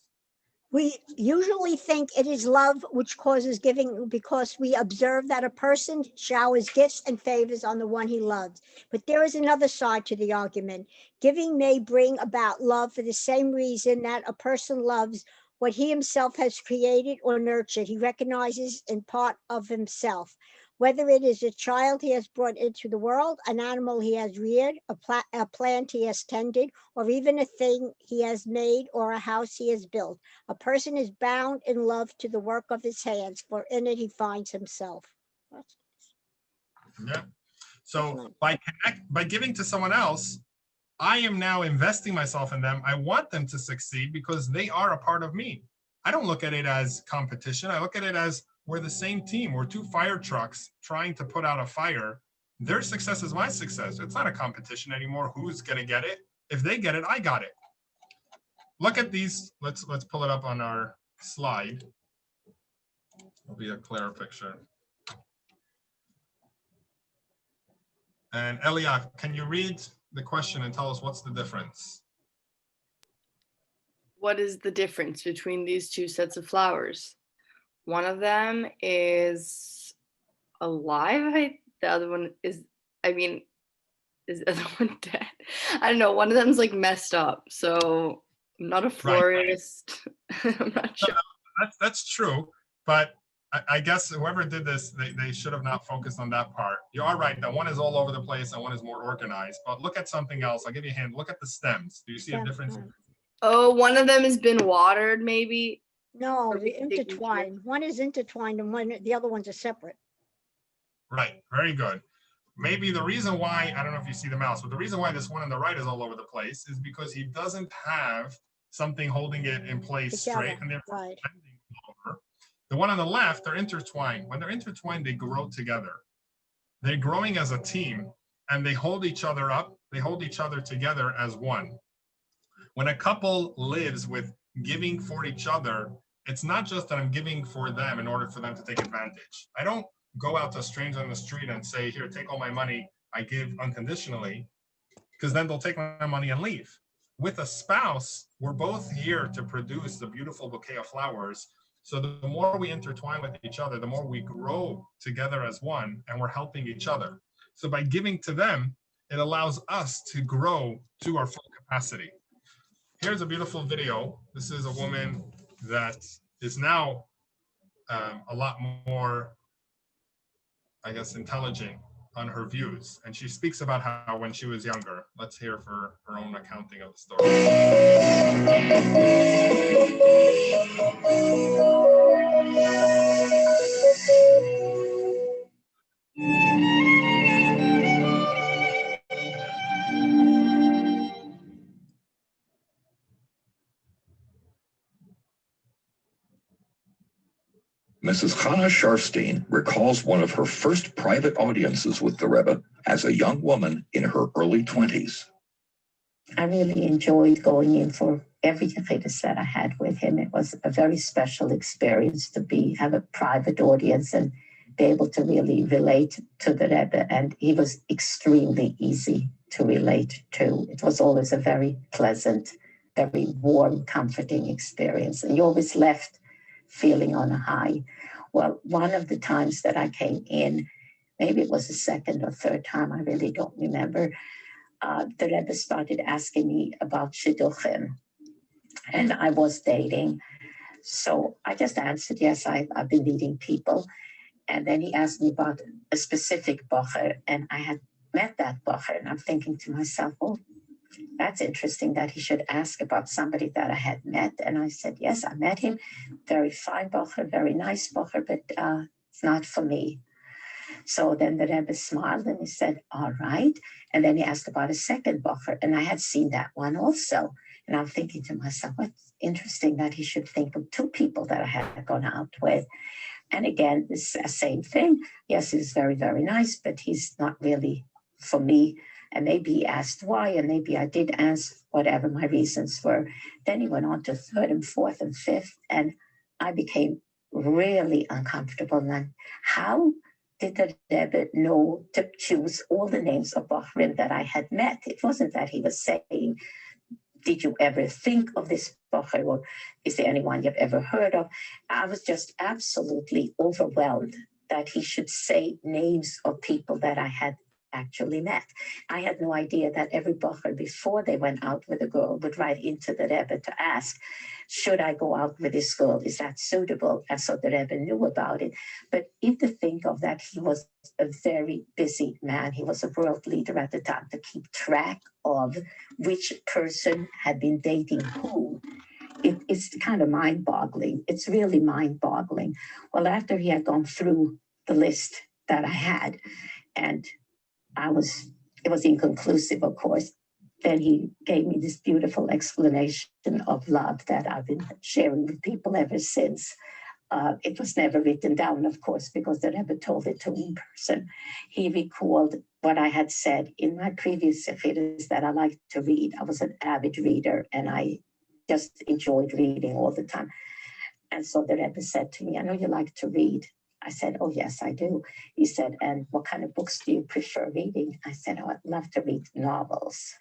We usually think it is love which causes giving because we observe that a person showers gifts and favors on the one he loves. But there is another side to the argument. Giving may bring about love for the same reason that a person loves what he himself has created or nurtured. He recognizes in part of himself. Whether it is a child he has brought into the world, an animal he has reared, a plant he has tended, or even a thing he has made or a house he has built. A person is bound in love to the work of his hands, for in it he finds himself. Yeah. So by giving to someone else, I am now investing myself in them. I want them to succeed because they are a part of me. I don't look at it as competition. I look at it as we're the same team. We're 2 fire trucks trying to put out a fire. Their success is my success. It's not a competition anymore. Who's going to get it? If they get it, I got it. Look at these. Let's pull it up on our slide. It'll be a clearer picture. And Elia, can you read the question and tell us what's the difference? What is the difference between these 2 sets of flowers? One of them is alive. The other one is, is the other one dead? I don't know. One of them's like messed up. So I'm not a florist. Right. I'm not sure. No, that's true. But I guess whoever did this, they should have not focused on that part. You are right. That one is all over the place and one is more organized. But look at something else. I'll give you a hint. Look at the stems. Do you see a difference? Oh, one of them has been watered, maybe. No, the intertwined. One is intertwined and the other ones are separate. Right. Very good. Maybe the reason why, I don't know if you see the mouse, but the reason why this one on the right is all over the place is because he doesn't have something holding it in place straight, and therefore bending over. The one on the left, they're intertwined. When they're intertwined, they grow together. They're growing as a team, and they hold each other up. They hold each other together as one. When a couple lives with giving for each other, it's not just that I'm giving for them in order for them to take advantage. I don't go out to a stranger on the street and say, here, take all my money. I give unconditionally, because then they'll take my money and leave. With a spouse, we're both here to produce the beautiful bouquet of flowers. So the more we intertwine with each other, the more we grow together as one, and we're helping each other. So by giving to them, it allows us to grow to our full capacity. Here's a beautiful video. This is a woman that is now a lot more, I guess, intelligent on her views. And she speaks about how when she was younger, let's hear for her own accounting of the story. Mrs. Chana Sharfstein recalls one of her first private audiences with the Rebbe as a young woman in her early 20s. I really enjoyed going in for every Chiddush that I had with him. It was a very special experience to have a private audience and be able to really relate to the Rebbe. And he was extremely easy to relate to. It was always a very pleasant, very warm, comforting experience. And you always left feeling on a high. Well, one of the times that I came in, maybe it was the second or third time, I really don't remember, the Rebbe started asking me about shidduchim, and I was dating. So I just answered, yes, I've been meeting people. And then he asked me about a specific bocher, and I had met that bocher, and I'm thinking to myself, oh, that's interesting that he should ask about somebody that I had met. And I said, yes, I met him. Very fine bocher, very nice bocher, but it's not for me. So then the Rebbe smiled and he said, all right. And then he asked about a second bocher, and I had seen that one also. And I'm thinking to myself, what's interesting that he should think of two people that I had gone out with. And again, it's the same thing. Yes, he's very, very nice, but he's not really for me. And maybe he asked why, and maybe I did ask whatever my reasons were. Then he went on to third and fourth and fifth, and I became really uncomfortable. And then how did the Rebbe know to choose all the names of Bahrain that I had met? It wasn't that he was saying, did you ever think of this Bacher, or is there anyone you've ever heard of? I was just absolutely overwhelmed that he should say names of people that I had actually met. I had no idea that every Bacher, before they went out with a girl, would write into the Rebbe to ask, should I go out with this girl? Is that suitable? And so the Rebbe knew about it. But if to think of that, he was a very busy man. He was a world leader at the time, to keep track of which person had been dating who. It's kind of mind-boggling. It's really mind-boggling. Well, after he had gone through the list that I had, and it was inconclusive, of course, then he gave me this beautiful explanation of love that I've been sharing with people ever since. It was never written down, of course, because they never told it to me in person. He recalled what I had said in my previous affairs that I liked to read. I was an avid reader, and I just enjoyed reading all the time. And so the Rebbe said to me, I know you like to read. I said, oh, yes, I do. He said, and what kind of books do you prefer reading? I said, oh, I'd love to read novels.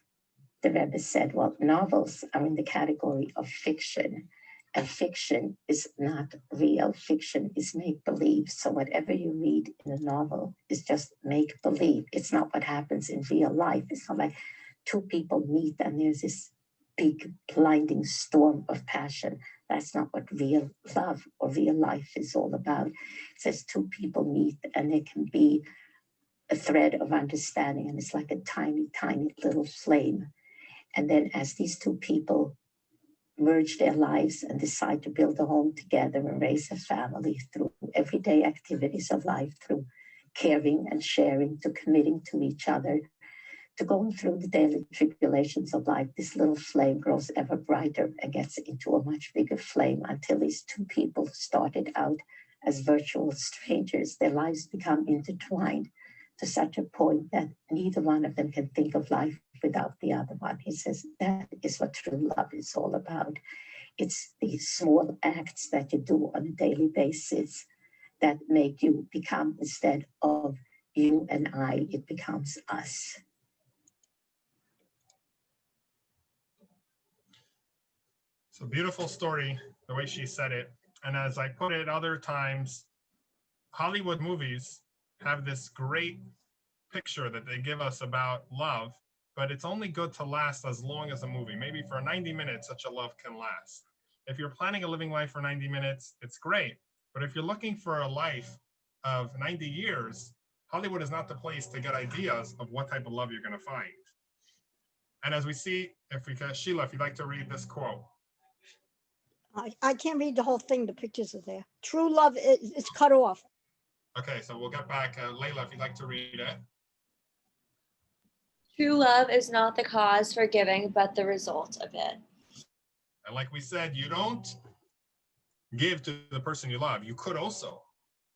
The Rebbe said, well, novels are in the category of fiction, and fiction is not real. Fiction is make-believe. So whatever you read in a novel is just make-believe. It's not what happens in real life. It's not like two people meet and there's this big blinding storm of passion. That's not what real love or real life is all about. It says two people meet and there can be a thread of understanding, and it's like a tiny, tiny little flame. And then as these two people merge their lives and decide to build a home together and raise a family through everyday activities of life, through caring and sharing, to committing to each other, to going through the daily tribulations of life, this little flame grows ever brighter and gets into a much bigger flame until these two people started out as virtual strangers. Their lives become intertwined to such a point that neither one of them can think of life without the other one. He says that is what true love is all about. It's these small acts that you do on a daily basis that make you become, instead of you and I, it becomes us. It's a beautiful story, the way she said it. And as I put it other times, Hollywood movies have this great picture that they give us about love, but it's only good to last as long as a movie. Maybe for 90 minutes, such a love can last. If you're planning a living life for 90 minutes, it's great. But if you're looking for a life of 90 years, Hollywood is not the place to get ideas of what type of love you're going to find. And as we see, if we can, Sheila, if you'd like to read this quote. I can't read the whole thing. The pictures are there. True love is cut off. Okay, so we'll get back. Layla, if you'd like to read it. True love is not the cause for giving, but the result of it. And like we said, you don't give to the person you love. You could also,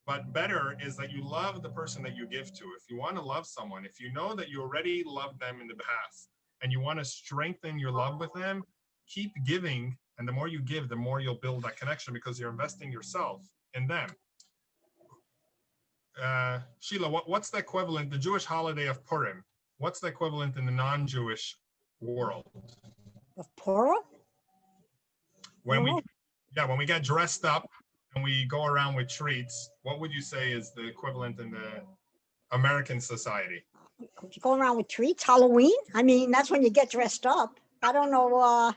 but better is that you love the person that you give to. If you want to love someone, if you know that you already loved them in the past and you want to strengthen your love with them, keep giving. And the more you give, the more you'll build that connection because you're investing yourself in them. Sheila, what's the equivalent, the Jewish holiday of Purim? What's the equivalent in the non-Jewish world? Of Purim? When we get dressed up we go around with treats, what would you say is the equivalent in the American society? Going around with treats, Halloween. I mean, that's when you get dressed up. I don't know,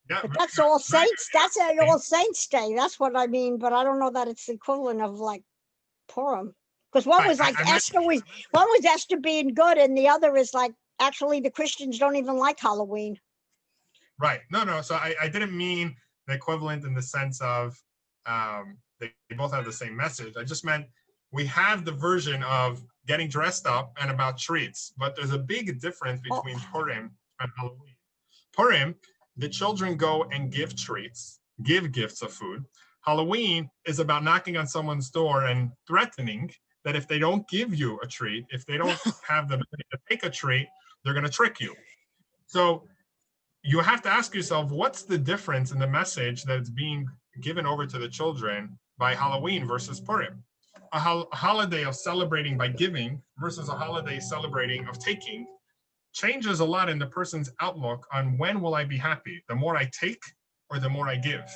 Yeah, but that's All very Saints. That's an All Saints Day. That's what I mean. But I don't know that it's the equivalent of like Purim, because one was like Esther was one was Esther being good, and the other is like actually the Christians don't even like Halloween. Right. No. So I didn't mean the equivalent in the sense of they both have the same message. I just meant we have the version of getting dressed up and about treats, but there's a big difference between Purim and Halloween. Purim, the children go and give treats, give gifts of food. Halloween is about knocking on someone's door and threatening that if they don't give you a treat, if they don't have the ability to take a treat, they're going to trick you. So you have to ask yourself, what's the difference in the message that's being given over to the children by Halloween versus Purim? A holiday of celebrating by giving versus a holiday celebrating of taking changes a lot in the person's outlook on when will I be happy, the more I take or the more I give.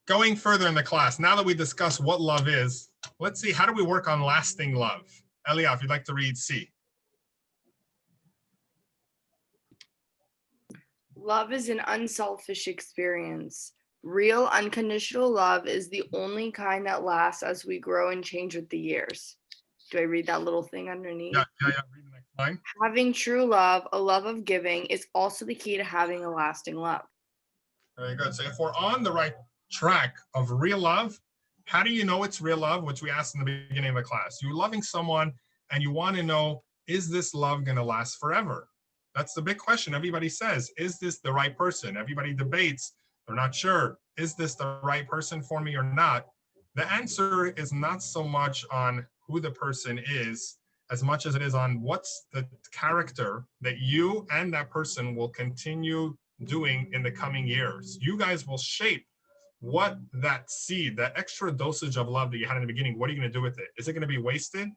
Going further in the class, now that we discussed what love is, let's see, how do we work on lasting love? Elia, if you'd like to read C. Love is an unselfish experience. Real unconditional love is the only kind that lasts as we grow and change with the years. Do I read that little thing underneath? Yeah. Read the next line. Having true love, a love of giving, is also the key to having a lasting love. Very good. So if we're on the right track of real love, how do you know it's real love? Which we asked in the beginning of the class. You're loving someone and you want to know, is this love going to last forever? That's the big question. Everybody says, is this the right person? Everybody debates. They're not sure. Is this the right person for me or not? The answer is not so much on who the person is, as much as it is on what's the character that you and that person will continue doing in the coming years. You guys will shape what that seed, that extra dosage of love that you had in the beginning, what are you going to do with it? Is it going to be wasted?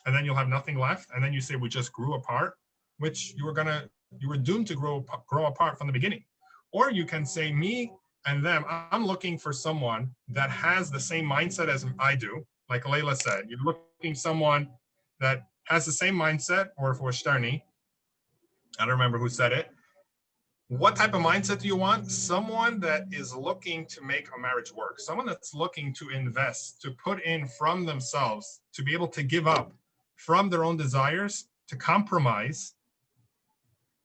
And then you'll have nothing left. And then you say, we just grew apart, which you were doomed to grow apart from the beginning. Or you can say, me and them, I'm looking for someone that has the same mindset as I do. Like Layla said, you're looking for someone that has the same mindset, or if it was Shtarni, I don't remember who said it. What type of mindset do you want? Someone that is looking to make a marriage work. Someone that's looking to invest, to put in from themselves, to be able to give up from their own desires, to compromise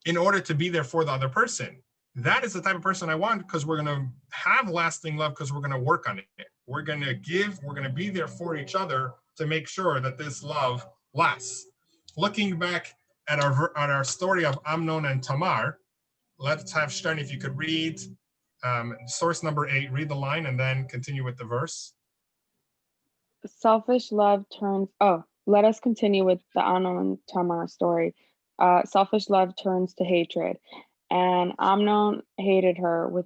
in order to be there for the other person. That is the type of person I want, because we're going to have lasting love, because we're going to work on it. We're going to give, we're going to be there for each other to make sure that this love lasts. Looking back at our story of Amnon and Tamar, let's have Shtarni, if you could read source number 8, read the line and then continue with the verse. Selfish love turns, let us continue with the Amnon and Tamar story. Selfish love turns to hatred, and Amnon hated her with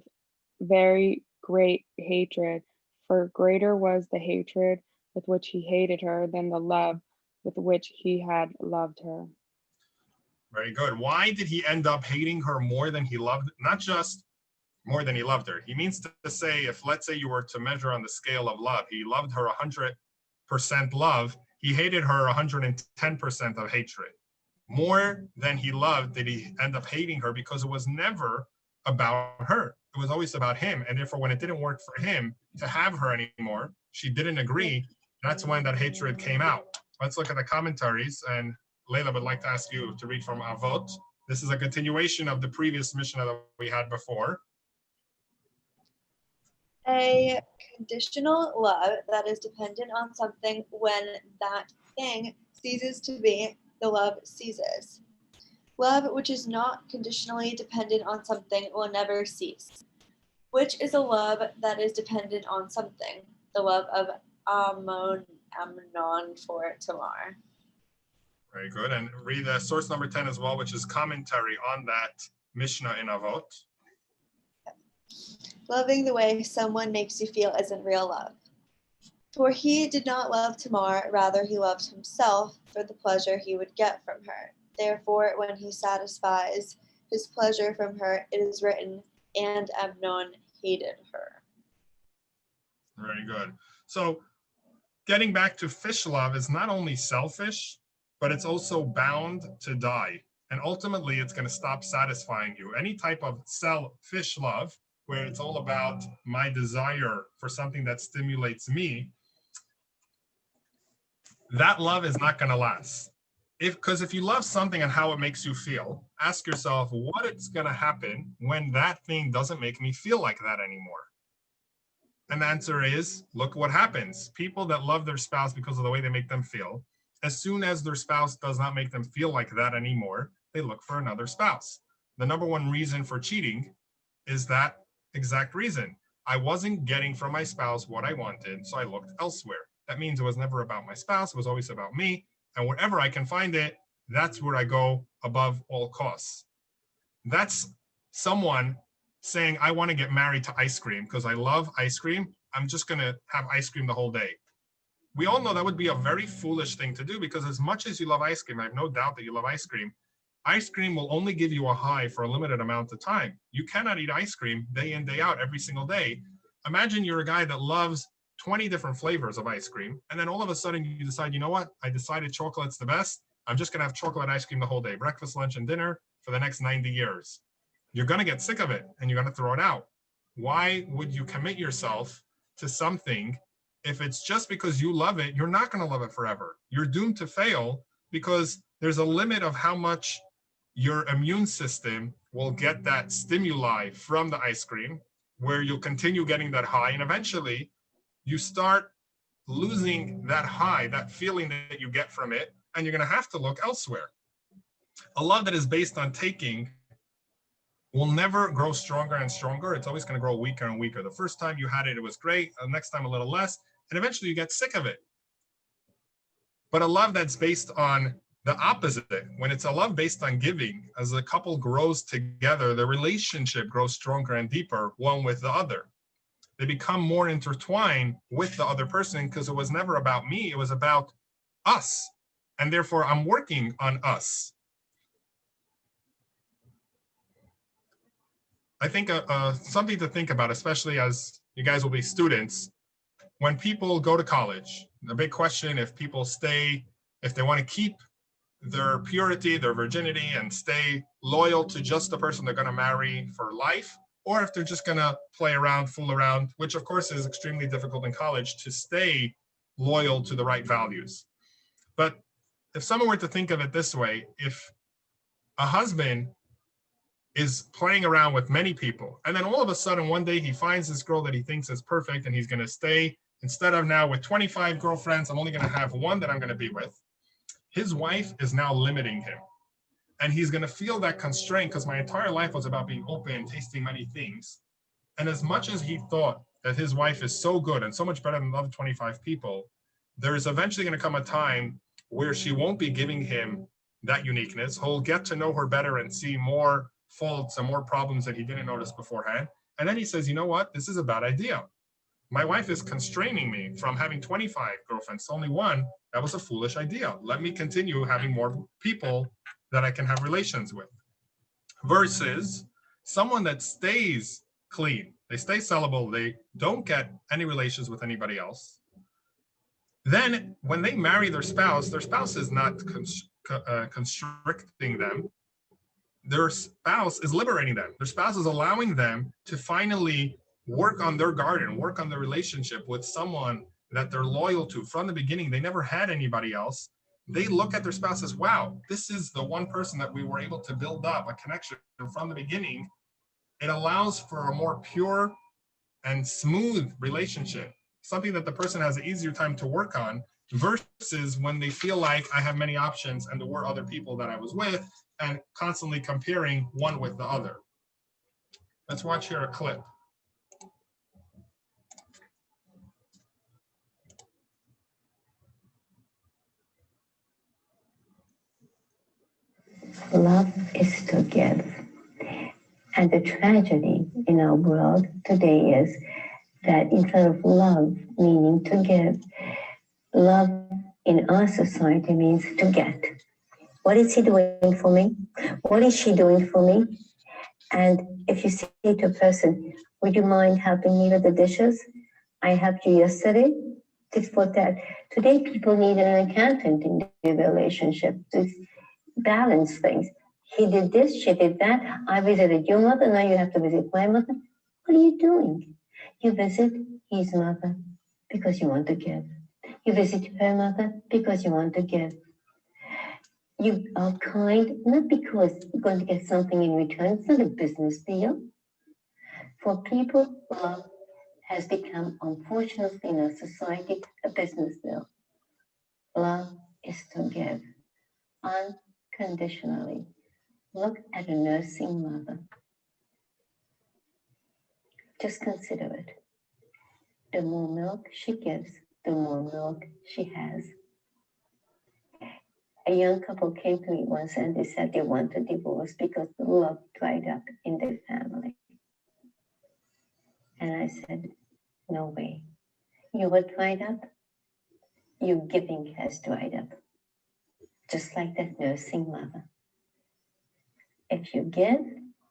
very great hatred, for greater was the hatred with which he hated her than the love with which he had loved her. Very good. Why did he end up hating her more than he loved? Not just more than he loved her. He means to say, if let's say you were to measure on the scale of love, he loved her 100% love, he hated her 110% of hatred. More than he loved did he end up hating her, because it was never about her. It was always about him. And therefore, when it didn't work for him to have her anymore, she didn't agree. That's when that hatred came out. Let's look at the commentaries, and Layla would like to ask you to read from Avot. This is a continuation of the previous Mishnah that we had before. A conditional love that is dependent on something, when that thing ceases to be, the love ceases. Love which is not conditionally dependent on something will never cease. Which is a love that is dependent on something? The love of Amnon for Tamar. Very good. And read the source number 10 as well, which is commentary on that Mishnah in Avot. Loving the way someone makes you feel isn't real love. For he did not love Tamar, rather he loved himself for the pleasure he would get from her. Therefore, when he satisfies his pleasure from her, it is written, and Amnon hated her. Very good. So getting back to fish love is not only selfish, but it's also bound to die. And ultimately, it's going to stop satisfying you. Any type of selfish love, where it's all about my desire for something that stimulates me, that love is not going to last. Because if you love something and how it makes you feel, ask yourself what is going to happen when that thing doesn't make me feel like that anymore. And the answer is, look what happens. People that love their spouse because of the way they make them feel, as soon as their spouse does not make them feel like that anymore, they look for another spouse. The number one reason for cheating is that exact reason. I wasn't getting from my spouse what I wanted, so I looked elsewhere. That means it was never about my spouse, it was always about me. And wherever I can find it, that's where I go above all costs. That's someone saying, I want to get married to ice cream because I love ice cream. I'm just going to have ice cream the whole day. We all know that would be a very foolish thing to do, because as much as you love ice cream, I have no doubt that you love ice cream will only give you a high for a limited amount of time. You cannot eat ice cream day in, day out, every single day. Imagine you're a guy that loves 20 different flavors of ice cream, and then all of a sudden you decide, you know what? I decided chocolate's the best. I'm just going to have chocolate ice cream the whole day, breakfast, lunch, and dinner for the next 90 years. You're going to get sick of it and you're going to throw it out. Why would you commit yourself to something if it's just because you love it? You're not going to love it forever. You're doomed to fail, because there's a limit of how much your immune system will get that stimuli from the ice cream, where you'll continue getting that high, and eventually you start losing that high, that feeling that you get from it, and you're going to have to look elsewhere. A love that is based on taking will never grow stronger and stronger. It's always going to grow weaker and weaker. The first time you had it, it was great. The next time, a little less. And eventually you get sick of it. But a love that's based on the opposite, when it's a love based on giving, as a couple grows together, the relationship grows stronger and deeper, one with the other. They become more intertwined with the other person, because it was never about me. It was about us. And therefore, I'm working on us. I think something to think about, especially as you guys will be students, when people go to college, the big question, if people stay, if they want to keep their purity, their virginity, and stay loyal to just the person they're going to marry for life, or if they're just going to play around, fool around, which of course is extremely difficult in college to stay loyal to the right values. But if someone were to think of it this way, if a husband is playing around with many people, and then all of a sudden one day he finds this girl that he thinks is perfect, and he's going to stay, instead of now with 25 girlfriends, I'm only going to have one that I'm going to be with. His wife is now limiting him, and he's going to feel that constraint, because my entire life was about being open, tasting many things. And as much as he thought that his wife is so good and so much better than the other 25 people, there's eventually going to come a time where she won't be giving him that uniqueness. He'll get to know her better and see more faults and more problems that he didn't notice beforehand. And then he says, you know what? This is a bad idea. My wife is constraining me from having 25 girlfriends to only one. That was a foolish idea. Let me continue having more people that I can have relations with. Versus someone that stays clean. They stay celibate. They don't get any relations with anybody else. Then when they marry their spouse is not constricting them. Their spouse is liberating them. Their spouse is allowing them to finally work on their garden, work on their relationship with someone that they're loyal to. From the beginning, they never had anybody else. They look at their spouse as, wow, this is the one person that we were able to build up a connection from the beginning. It allows for a more pure and smooth relationship, something that the person has an easier time to work on, versus when they feel like I have many options and there were other people that I was with, and constantly comparing one with the other. Let's watch here a clip. Love is to give. And the tragedy in our world today is that instead of love meaning to give, love in our society means to get. What is he doing for me? What is she doing for me? And if you say to a person, would you mind helping me with the dishes? I helped you yesterday. This for that. Today, people need an accountant in their relationship to balance things. He did this, she did that. I visited your mother, now you have to visit my mother. What are you doing? You visit his mother because you want to give. You visit her mother because you want to give. You are kind, not because you're going to get something in return. It's not a business deal. For people, love has become, unfortunately, in our society, a business deal. Love is to give unconditionally. Look at a nursing mother. Just consider it. The more milk she gives, the more milk she has. A young couple came to me once and they said they want a divorce because the love dried up in their family. And I said, no way. You were dried up? Your giving has dried up. Just like that nursing mother. If you give,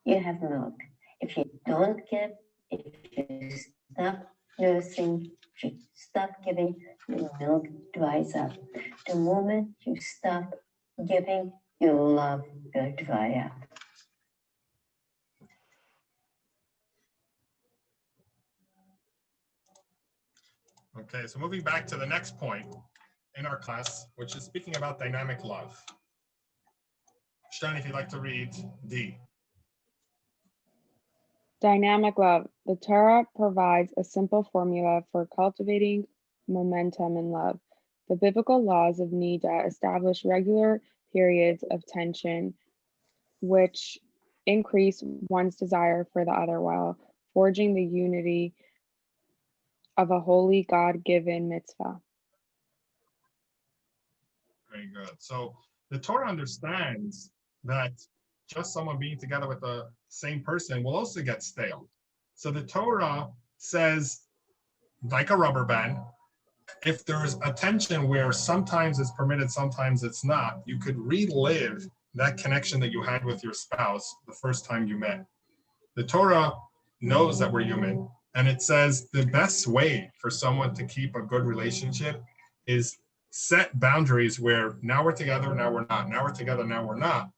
you have milk. If you don't give, if you stop nursing, if you stop giving, the milk dries up. The moment you stop giving, your love will dry up. Okay, so moving back to the next point in our class, which is speaking about dynamic love. Stein, if you'd like to read D. Dynamic love. The Torah provides a simple formula for cultivating momentum in love. The biblical laws of Nida establish regular periods of tension, which increase one's desire for the other while forging the unity of a holy God-given mitzvah. Very good. So the Torah understands that just someone being together with the same person will also get stale. So the Torah says, like a rubber band, if there's a tension where sometimes it's permitted, sometimes it's not, you could relive that connection that you had with your spouse the first time you met. The Torah knows that we're human, and it says the best way for someone to keep a good relationship is set boundaries where now we're together, now we're not, now we're together, now we're not,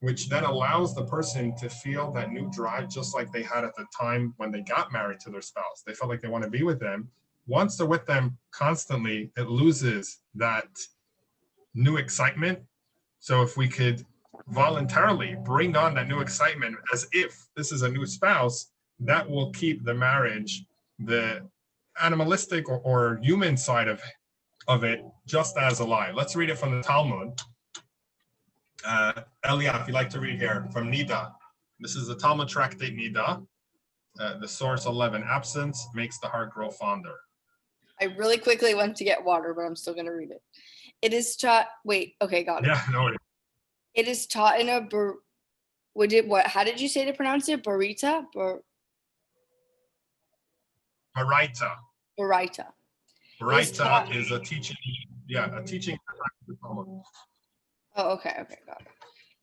which then allows the person to feel that new drive just like they had at the time when they got married to their spouse. They felt like they want to be with them. Once they're with them constantly, it loses that new excitement. So if we could voluntarily bring on that new excitement as if this is a new spouse, that will keep the marriage, the animalistic or human side of it, just as alive. Let's read it from the Talmud. Elia, if you'd like to read here from Nida. This is the Talmud tractate Nida. The source 11, absence makes the heart grow fonder. I really quickly went to get water, but I'm still going to read it. It is taught, wait, okay, got it. Yeah, no worries. It is taught in a, how did you say to pronounce it? Baraita? Baraita. Baraita. Baraita is a teaching, a teaching. Oh, okay, got it.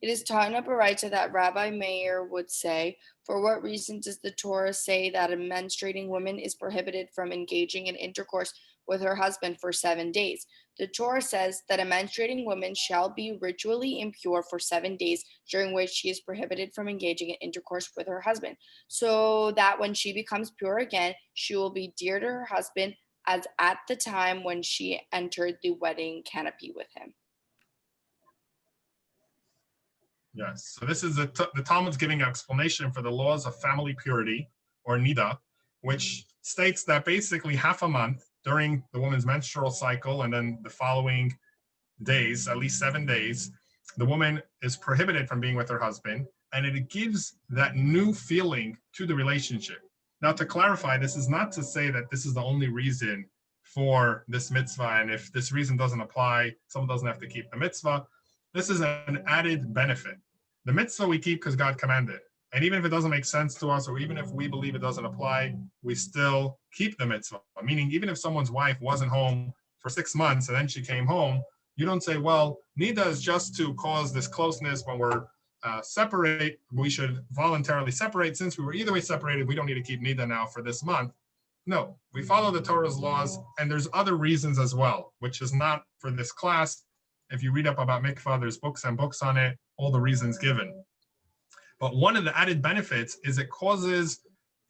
It is taught in a Baraita that Rabbi Meir would say, for what reason does the Torah say that a menstruating woman is prohibited from engaging in intercourse with her husband for 7 days? The Torah says that a menstruating woman shall be ritually impure for 7 days, during which she is prohibited from engaging in intercourse with her husband, so that when she becomes pure again, she will be dear to her husband as at the time when she entered the wedding canopy with him. Yes, so this is the Talmud's giving an explanation for the laws of family purity, or nida, which states that basically half a month during the woman's menstrual cycle and then the following days, at least 7 days, the woman is prohibited from being with her husband, and it gives that new feeling to the relationship. Now, to clarify, this is not to say that this is the only reason for this mitzvah, and if this reason doesn't apply, someone doesn't have to keep the mitzvah. This is an added benefit. The mitzvah we keep because God commanded. And even if it doesn't make sense to us, or even if we believe it doesn't apply, we still keep the mitzvah. Meaning, even if someone's wife wasn't home for 6 months and then she came home, You don't say, well, nida is just to cause this closeness when we're separate. We should voluntarily separate. Since we were either way separated, we don't need to keep nida now for this month. No, we follow the Torah's laws, and there's other reasons as well, which is not for this class. If you read up about mikvah, there's books and books on it, all the reasons given. But one of the added benefits is it causes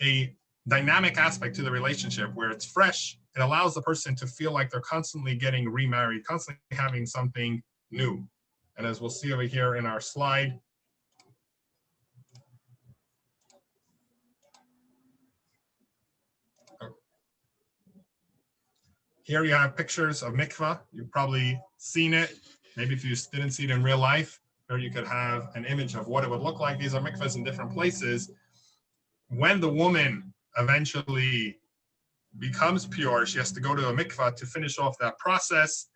a dynamic aspect to the relationship where it's fresh. It allows the person to feel like they're constantly getting remarried, constantly having something new. And as we'll see over here in our slide, here you have pictures of mikvah. You've probably seen it. Maybe if you didn't see it in real life, or you could have an image of what it would look like. These are mikvahs in different places. When the woman eventually becomes pure, she has to go to a mikvah to finish off that process.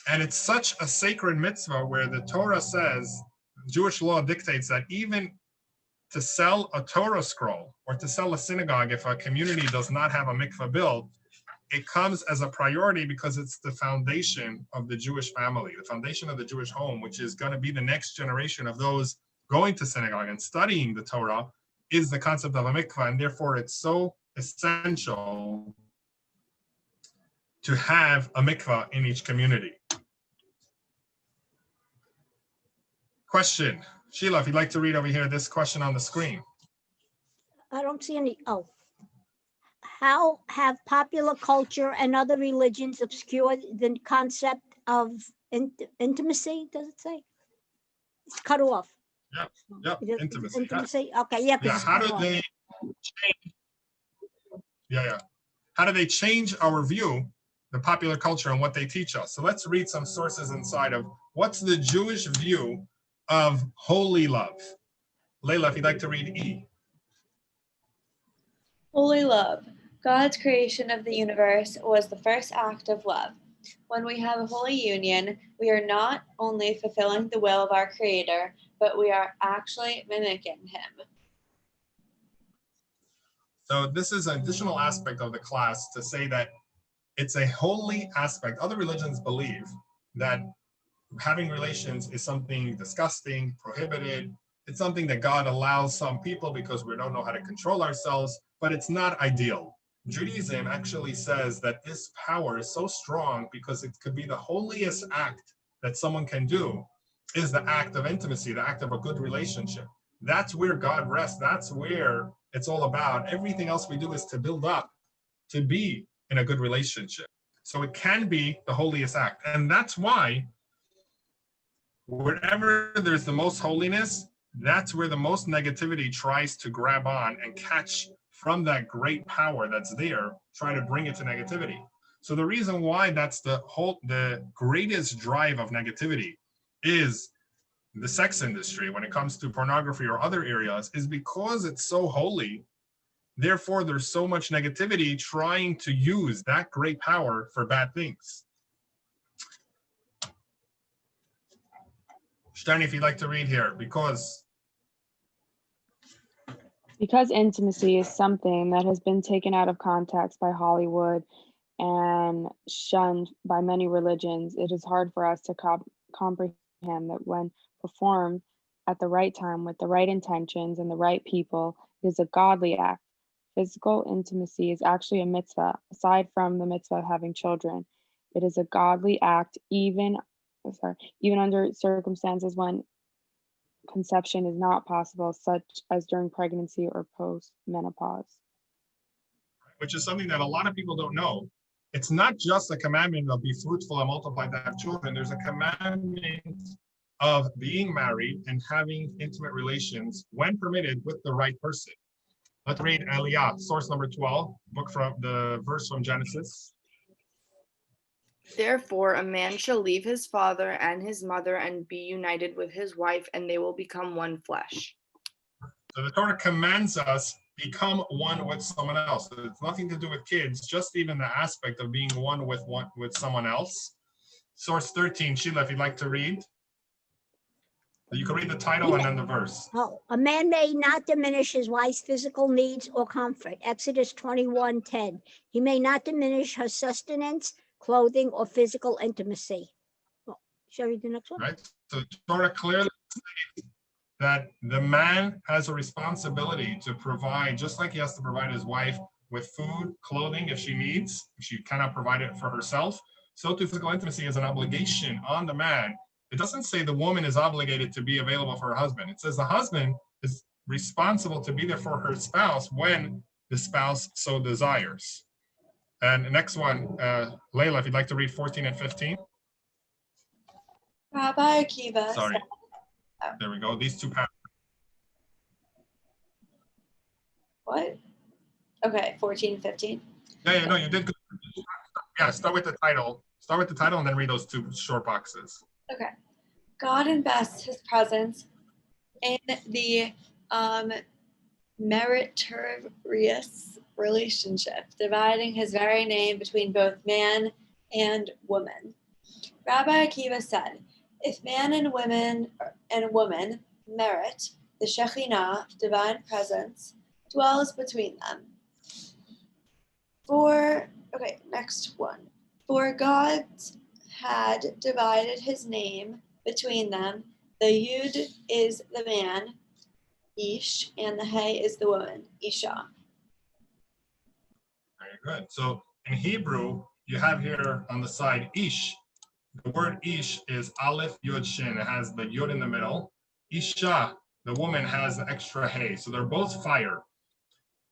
And it's such a sacred mitzvah where the Torah says, Jewish law dictates that even to sell a Torah scroll or to sell a synagogue, if a community does not have a mikvah built, it comes as a priority because it's the foundation of the Jewish family, the foundation of the Jewish home, which is going to be the next generation of those going to synagogue and studying the Torah, is the concept of a mikvah. And therefore, it's so essential to have a mikvah in each community. Question. Sheila, if you'd like to read over here this question on the screen. I don't see any. Oh. How have popular culture and other religions obscured the concept of intimacy? Does it say? It's cut off. Yep. Intimacy. Intimacy. Okay. Yeah. Yeah. How do they change? Yeah. How do they change our view, the popular culture, and what they teach us? So let's read some sources inside of what's the Jewish view of holy love. Layla, if you'd like to read E. Holy love. God's creation of the universe was the first act of love. When we have a holy union, we are not only fulfilling the will of our Creator, but we are actually mimicking Him. So this is an additional aspect of the class to say that it's a holy aspect. Other religions believe that having relations is something disgusting, prohibited. It's something that God allows some people because we don't know how to control ourselves, but it's not ideal. Judaism actually says that this power is so strong because it could be the holiest act that someone can do is the act of intimacy, the act of a good relationship. That's where God rests. That's where it's all about. Everything else we do is to build up, to be in a good relationship. So it can be the holiest act. And that's why wherever there's the most holiness, that's where the most negativity tries to grab on and catch from that great power that's there, try to bring it to negativity. So the reason why that's the greatest drive of negativity is the sex industry when it comes to pornography or other areas is because it's so holy. Therefore, there's so much negativity trying to use that great power for bad things. Steini, if you'd like to read here, because intimacy is something that has been taken out of context by Hollywood and shunned by many religions, it is hard for us to comprehend that when performed at the right time with the right intentions and the right people, it is a godly act. Physical intimacy is actually a mitzvah, aside from the mitzvah of having children. It is a godly act even under circumstances when conception is not possible, such as during pregnancy or post-menopause. Which is something that a lot of people don't know. It's not just a commandment of be fruitful and multiply to have children. There's a commandment of being married and having intimate relations when permitted with the right person. Let's read Aliyah, source number 12, book from the verse from Genesis. Therefore, a man shall leave his father and his mother and be united with his wife, and they will become one flesh. So the Torah commands us become one with someone else. It's nothing to do with kids, just even the aspect of being one with someone else. Source 13, Sheila, if you'd like to read. You can read the title and then the verse. Oh, a man may not diminish his wife's physical needs or comfort. Exodus 21:10. He may not diminish her sustenance, clothing, or physical intimacy. Oh, shall I read the next one? Right? So Torah clearly states that the man has a responsibility to provide, just like he has to provide his wife with food, clothing, if she needs, if she cannot provide it for herself. So too physical intimacy is an obligation on the man. It doesn't say the woman is obligated to be available for her husband. It says the husband is responsible to be there for her spouse when the spouse so desires. And the next one, Layla, if you'd like to read 14 and 15. Rabbi Akiva Sorry. said, There we go. These two passages. what? Okay, 14, 15. Yeah, no, you did good. Yeah, start with the title. Start with the title and then read those two short boxes. Okay. God invests his presence in the meritorious relationship, dividing his very name between both man and woman. Rabbi Akiva said, if man and woman merit, the Shekhinah, divine presence, dwells between them. Next one. For God had divided his name between them. The Yud is the man, Ish, and the Hey is the woman, Isha. Very good. So in Hebrew, you have here on the side Ish. The word Ish is Aleph Yud Shin. It has the Yud in the middle. Isha, the woman, has the extra Hey. So they're both fire.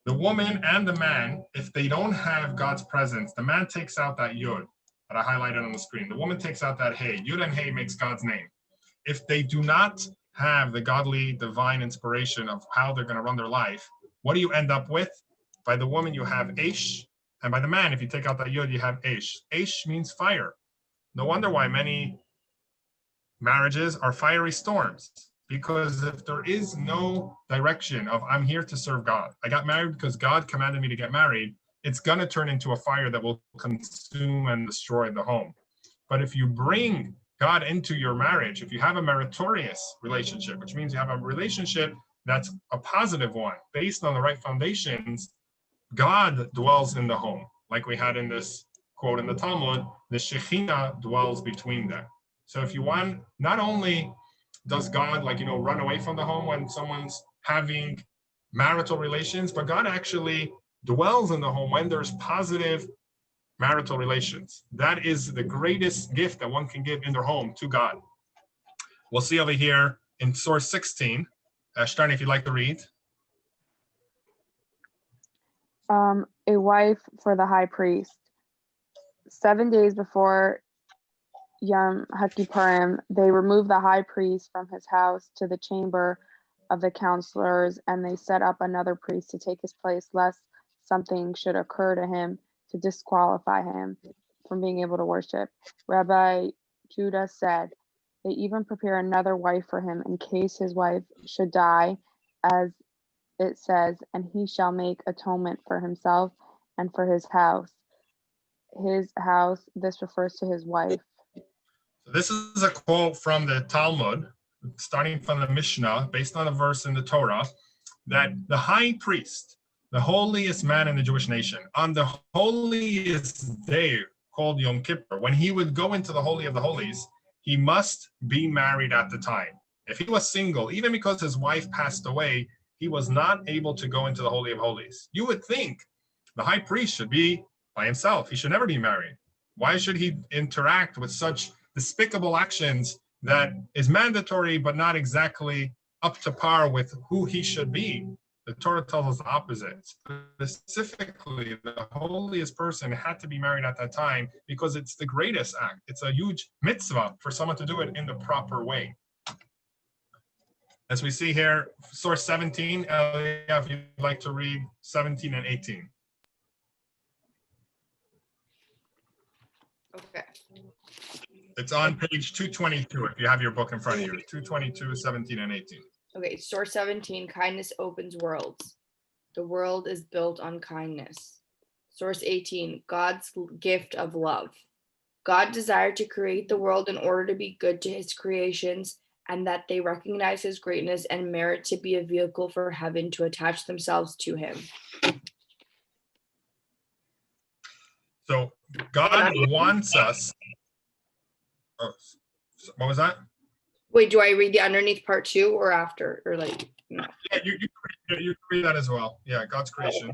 The woman and the man, if they don't have God's presence, the man takes out that Yud that I highlighted on the screen. The woman takes out that Hey. Yud and Hey makes God's name. If they do not have the godly divine inspiration of how they're going to run their life, what do you end up with? By the woman, you have Aish. And by the man, if you take out that Yud, you have Aish. Aish means fire. No wonder why many marriages are fiery storms. Because if there is no direction of I'm here to serve God, I got married because God commanded me to get married, it's going to turn into a fire that will consume and destroy the home. But if you bring God into your marriage, if you have a meritorious relationship, which means you have a relationship that's a positive one, based on the right foundations, God dwells in the home. Like we had in this quote in the Talmud, the Shekhinah dwells between them. So if you want, not only does God run away from the home when someone's having marital relations, but God actually dwells in the home when there's positive marital relations. That is the greatest gift that one can give in their home to God. We'll see over here in source 16. Stein, if you'd like to read. A wife for the high priest. 7 days before Yom HaKippurim, they removed the high priest from his house to the chamber of the counselors, and they set up another priest to take his place, lest something should occur to him to disqualify him from being able to worship. Rabbi Judah said, they even prepare another wife for him in case his wife should die, as it says, and he shall make atonement for himself and for his house. His house, this refers to his wife. So this is a quote from the Talmud, starting from the Mishnah, based on a verse in the Torah, that the high priest, the holiest man in the Jewish nation, on the holiest day called Yom Kippur, when he would go into the Holy of the Holies, he must be married at the time. If he was single, even because his wife passed away, he was not able to go into the Holy of Holies. You would think the high priest should be by himself. He should never be married. Why should he interact with such despicable actions that is mandatory but not exactly up to par with who he should be? The Torah tells us the opposite. Specifically, the holiest person had to be married at that time because it's the greatest act. It's a huge mitzvah for someone to do it in the proper way. As we see here, source 17, if you'd like to read 17 and 18. Okay. It's on page 222 if you have your book in front of you. 222, 17, and 18. Okay, source 17, kindness opens worlds. The world is built on kindness. Source 18, God's gift of love. God desired to create the world in order to be good to his creations, and that they recognize his greatness and merit to be a vehicle for heaven to attach themselves to him. So God wants us. Oh, what was that? Wait, do I read the underneath part too or after? Or like, no. Yeah, you read that as well. Yeah, God's creation.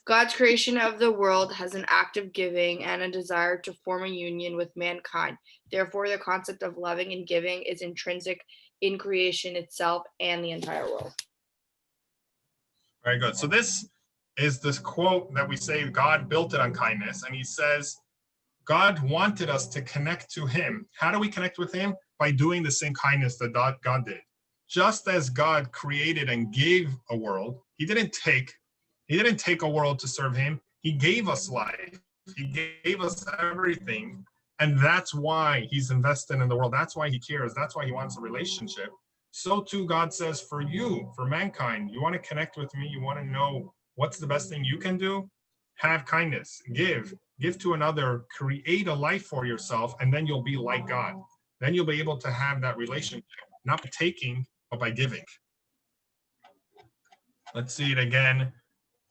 God's creation of the world has an act of giving and a desire to form a union with mankind. Therefore, the concept of loving and giving is intrinsic in creation itself and the entire world. Very good. So this is this quote that we say God built it on kindness. And he says, God wanted us to connect to him. How do we connect with him? By doing the same kindness that God did. Just as God created and gave a world, he didn't take a world to serve him. He gave us life. He gave us everything. And that's why he's invested in the world. That's why he cares. That's why he wants a relationship. So too, God says for you, for mankind, you want to connect with me. You want to know what's the best thing you can do? Have kindness, give to another, create a life for yourself, and then you'll be like God. Then you'll be able to have that relationship, not by taking, but by giving. Let's see it again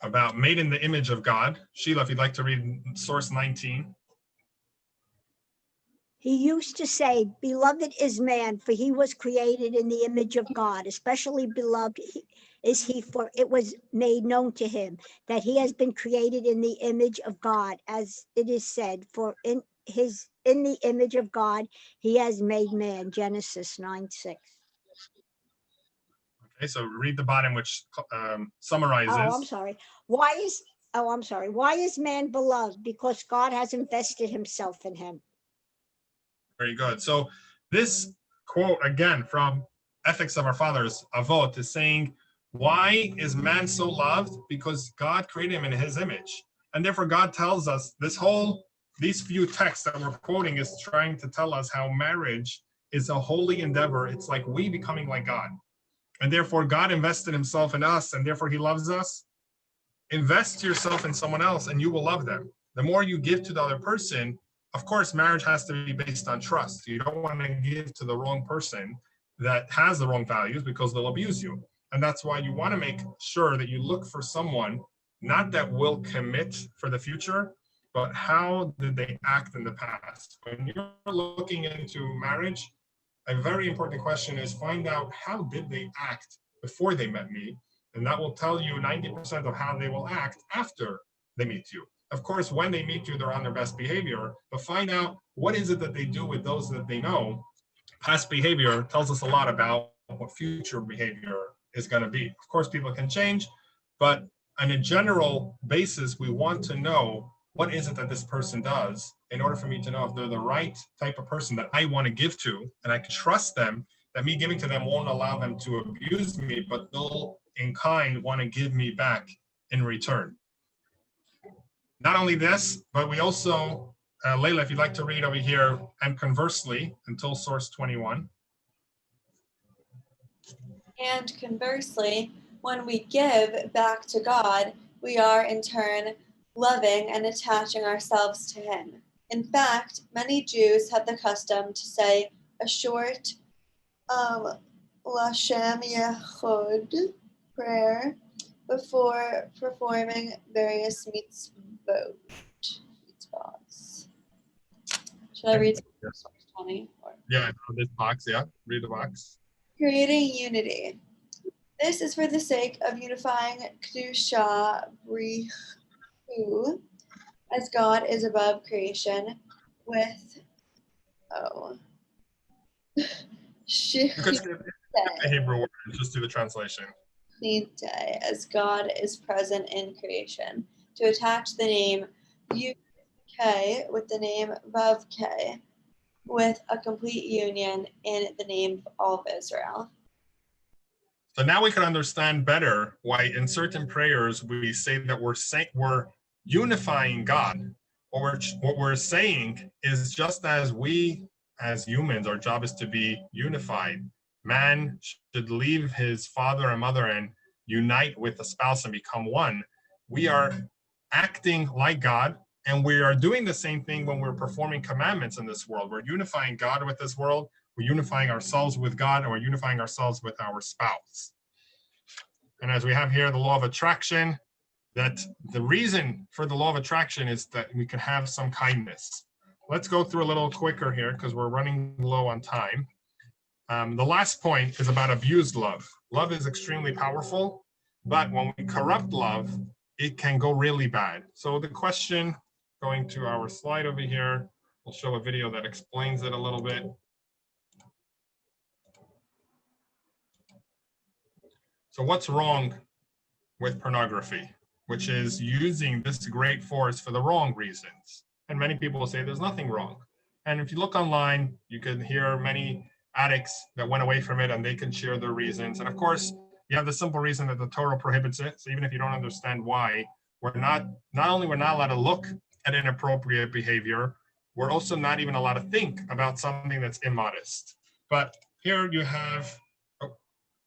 about made in the image of God. Sheila, if you'd like to read source 19. He used to say, beloved is man, for he was created in the image of God. Especially beloved is he, for it was made known to him that he has been created in the image of God, as it is said, for in the image of God, he has made man. Genesis 9:6. Okay, so read the bottom, which summarizes. Oh, I'm sorry. Why is man beloved? Because God has invested himself in him. Very good. So this quote again from Ethics of Our Fathers, Avot, is saying, why is man so loved? Because God created him in his image. And therefore God tells us these few texts that we're quoting is trying to tell us how marriage is a holy endeavor. It's like we becoming like God. And therefore God invested himself in us, and therefore he loves us. Invest yourself in someone else and you will love them. The more you give to the other person, of course, marriage has to be based on trust. You don't want to give to the wrong person that has the wrong values because they'll abuse you. And that's why you want to make sure that you look for someone, not that will commit for the future, but how did they act in the past? When you're looking into marriage, a very important question is find out how did they act before they met me? And that will tell you 90% of how they will act after they meet you. Of course, when they meet you, they're on their best behavior, but find out what is it that they do with those that they know. Past behavior tells us a lot about what future behavior is going to be. Of course, people can change, but on a general basis, we want to know what is it that this person does in order for me to know if they're the right type of person that I want to give to, and I can trust them, that me giving to them won't allow them to abuse me, but they'll in kind want to give me back in return. Not only this, but we also, Layla, if you'd like to read over here, and conversely, until source 21. And conversely, when we give back to God, we are in turn loving and attaching ourselves to him. In fact, many Jews have the custom to say a short Lashem Yechud prayer before performing various mitzvot. Should I read source 20? Yeah, this box, yeah, read the box. Creating unity. This is for the sake of unifying Kedusha Brichu, as God is above creation, with You could skip the Hebrew word, just do the translation. as God is present in creation, to attach the name K with the name Vav K, with a complete union in the name of all of Israel. So now we can understand better why in certain prayers we say that we're unifying God. What we're saying is just as we as humans, our job is to be unified. Man should leave his father and mother and unite with a spouse and become one. We are acting like God, and we are doing the same thing when we're performing commandments in this world. We're unifying God with this world. We're unifying ourselves with God, and we're unifying ourselves with our spouse. And as we have here, the law of attraction, that the reason for the law of attraction is that we can have some kindness. Let's go through a little quicker here because we're running low on time. The last point is about abused love. Love is extremely powerful, but when we corrupt love, it can go really bad. So the question, going to our slide over here, we'll show a video that explains it a little bit. So what's wrong with pornography, which is using this great force for the wrong reasons? And many people will say there's nothing wrong. And if you look online, you can hear many addicts that went away from it and they can share their reasons. And of course, you have the simple reason that the Torah prohibits it. So even if you don't understand why, we're not only we're not allowed to look at inappropriate behavior, we're also not even allowed to think about something that's immodest. But here you have, oh,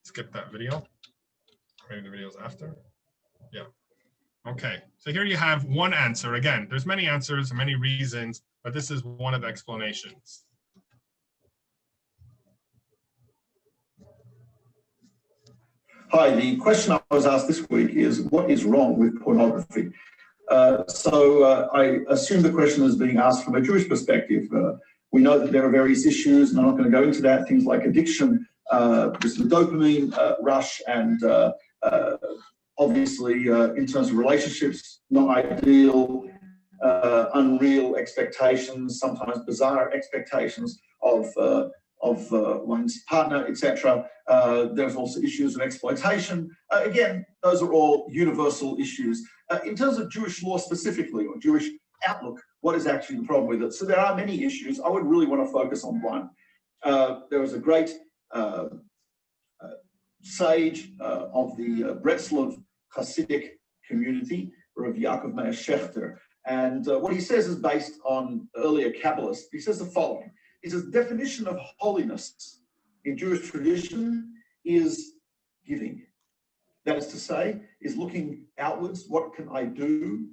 skip that video. Maybe the video's after. Yeah. Okay. So here you have one answer. Again, there's many answers and many reasons, but this is one of the explanations. Hi, the question I was asked this week is, what is wrong with pornography? I assume the question is being asked from a Jewish perspective. We know that there are various issues, and I'm not going to go into that, things like addiction, this is the dopamine rush, and obviously in terms of relationships, not ideal, unreal expectations, sometimes bizarre expectations of one's partner, etc. There's also issues of exploitation. Again, those are all universal issues. In terms of Jewish law specifically, or Jewish outlook, what is actually the problem with it? So there are many issues. I would really want to focus on one. There was a great sage of the Breslov Hasidic community, Rav Yaakov Meir Shechter, and what he says is based on earlier Kabbalists. He says the following. He says, the definition of holiness in Jewish tradition is giving. That is to say, is looking outwards. What can I do?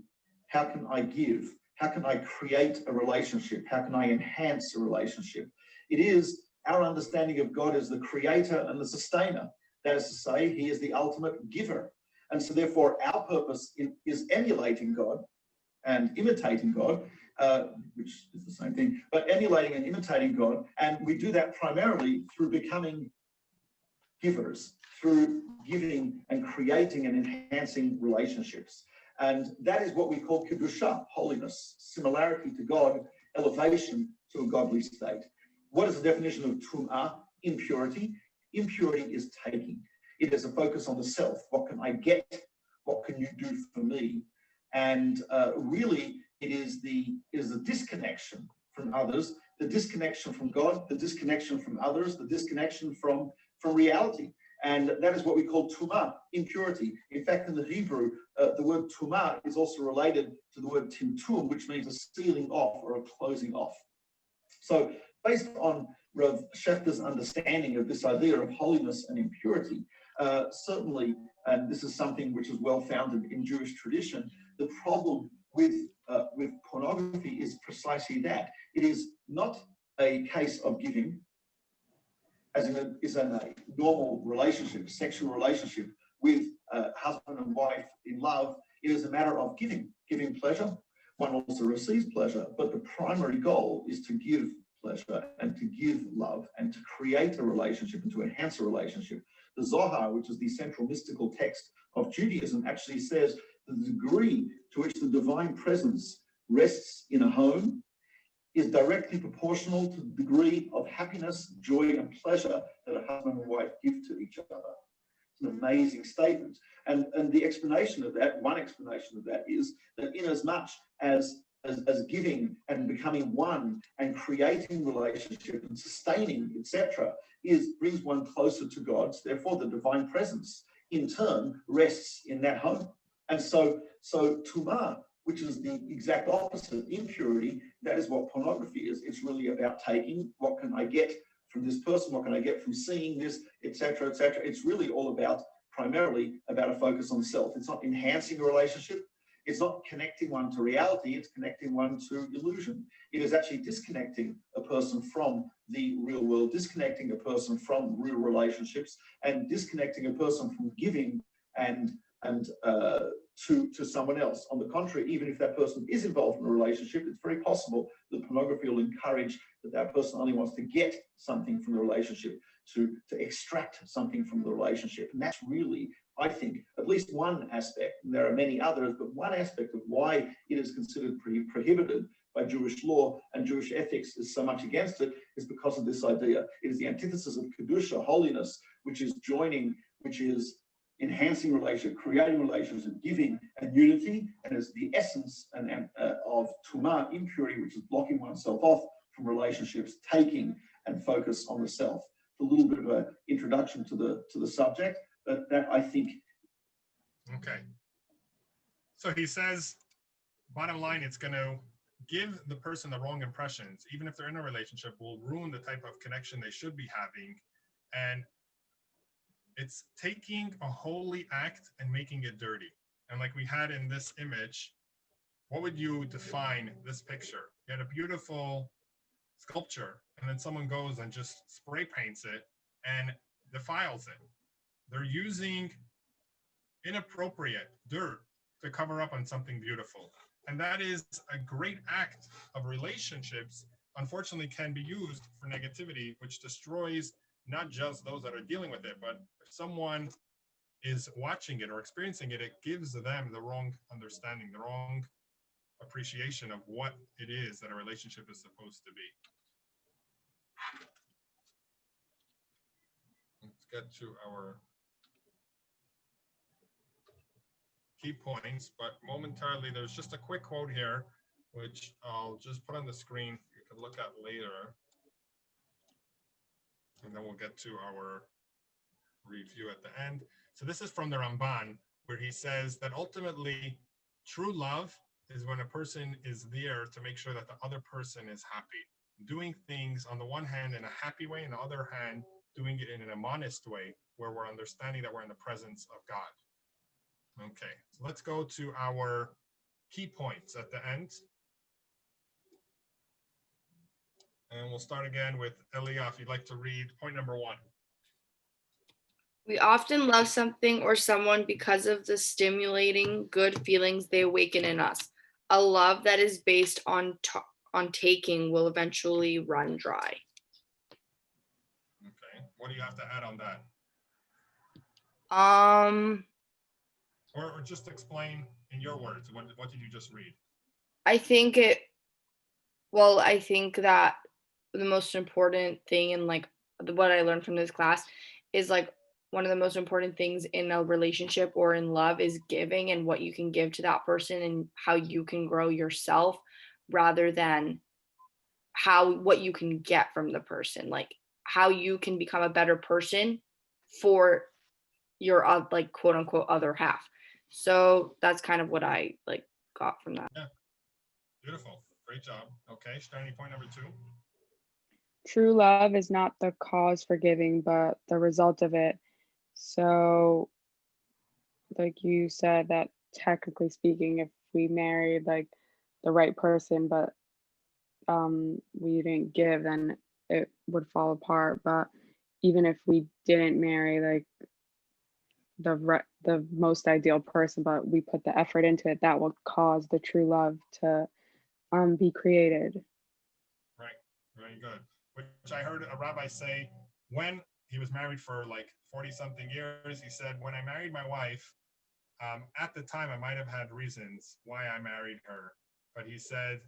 How can I give? How can I create a relationship? How can I enhance a relationship? It is our understanding of God as the creator and the sustainer. That is to say, he is the ultimate giver. And so therefore, our purpose is emulating God and imitating God, which is the same thing, but emulating and imitating God. And we do that primarily through becoming givers, through giving and creating and enhancing relationships. And that is what we call kedusha, holiness, similarity to God, elevation to a godly state. What is the definition of tum'ah? Impurity. Impurity is taking. It is a focus on the self. What can I get? What can you do for me? And really, it is the disconnection from others, the disconnection from God, the disconnection from others, the disconnection from reality. And that is what we call tumah, impurity. In fact, in the Hebrew, the word tumah is also related to the word timtum, which means a sealing off or a closing off. So based on Rav Shechter's understanding of this idea of holiness and impurity, certainly, and this is something which is well founded in Jewish tradition, the problem with pornography is precisely that. It is not a case of giving, as in a normal relationship, a sexual relationship with husband and wife in love. It is a matter of giving pleasure. One also receives pleasure, but the primary goal is to give pleasure and to give love and to create a relationship and to enhance a relationship. The Zohar, which is the central mystical text of Judaism, actually says the degree to which the divine presence rests in a home is directly proportional to the degree of happiness, joy, and pleasure that a husband and wife give to each other. It's an amazing statement. And the explanation of that, one explanation of that is that in as much as giving and becoming one and creating relationship and sustaining, etc., brings one closer to God. So therefore, the divine presence in turn rests in that home. And so tumah, which is the exact opposite, impurity, that is what pornography is. It's really about taking, what can I get from this person? What can I get from seeing this, etc., etc. It's really all about, primarily about a focus on self. It's not enhancing a relationship. It's not connecting one to reality. It's connecting one to illusion. It is actually disconnecting a person from the real world, disconnecting a person from real relationships, and disconnecting a person from giving and and to someone else. On the contrary, even if that person is involved in a relationship, it's very possible that pornography will encourage that person only wants to get something from the relationship, to extract something from the relationship. And that's really, I think, at least one aspect, and there are many others, but one aspect of why it is considered prohibited by Jewish law and Jewish ethics is so much against it, is because of this idea. It is the antithesis of kedusha, holiness, which is joining, which is enhancing relationship, creating relationships, giving and unity, and is the essence of tumah, impurity, which is blocking oneself off from relationships, taking and focus on the self. A little bit of an introduction to the subject, but that I think. Okay. So he says, bottom line, it's going to give the person the wrong impressions, even if they're in a relationship, will ruin the type of connection they should be having. And it's taking a holy act and making it dirty. And like we had in this image, what would you define this picture? You had a beautiful sculpture, and then someone goes and just spray paints it and defiles it. They're using inappropriate dirt to cover up on something beautiful. And that is a great act of relationships, unfortunately, can be used for negativity, which destroys not just those that are dealing with it, but if someone is watching it or experiencing it, it gives them the wrong understanding, the wrong appreciation of what it is that a relationship is supposed to be. Let's get to our key points, but momentarily there's just a quick quote here, which I'll just put on the screen. You can look at later, and then we'll get to our review at the end. So this is from the Ramban, where he says that ultimately true love is when a person is there to make sure that the other person is happy, doing things on the one hand in a happy way, and the other hand doing it in an honest way, where we're understanding that we're in the presence of God. Okay, so let's go to our key points at the end. And we'll start again with Elia, if you'd like to read point number 1. We often love something or someone because of the stimulating good feelings they awaken in us. A love that is based on taking will eventually run dry. Okay, what do you have to add on that? Or just explain in your words, what did you just read? I think that the most important thing, and like what I learned from this class, is like one of the most important things in a relationship or in love is giving, and what you can give to that person and how you can grow yourself, rather than what you can get from the person, like how you can become a better person for your like quote unquote other half. So that's kind of what I like got from that. Yeah, beautiful, great job. Okay, Steiny, point number 2. True love is not the cause for giving, but the result of it. So, like you said, that technically speaking, if we married like the right person, but we didn't give, then it would fall apart. But even if we didn't marry like the most ideal person, but we put the effort into it, that will cause the true love to be created. Right, very good. Which I heard a rabbi say when he was married for like 40 something years. He said, when I married my wife, at the time I might have had reasons why I married her, but he said,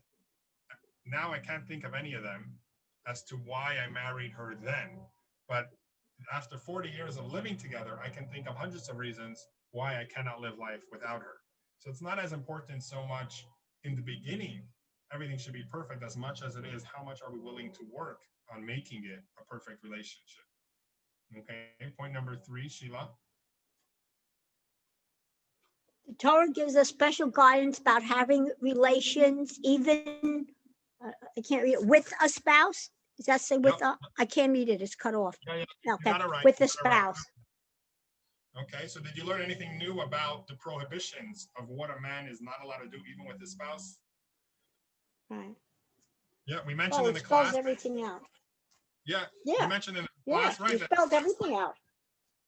now I can't think of any of them as to why I married her then. But after 40 years of living together, I can think of hundreds of reasons why I cannot live life without her. So it's not as important so much in the beginning, everything should be perfect, as much as it is how much are we willing to work on making it a perfect relationship. Okay, point number 3, Sheila. The Torah gives us special guidance about having relations, even I can't read it, with a spouse. Does that say with Yep. I can't read it, it's cut off. Yeah, Okay, got it right. with a You got it right. spouse. Okay, so did you learn anything new about the prohibitions of what a man is not allowed to do even with his spouse? Right. Yeah, we mentioned Oh, in it the spells class. everything out. Yeah, Yeah. we mentioned in the Yeah, class, right? you spelled everything out.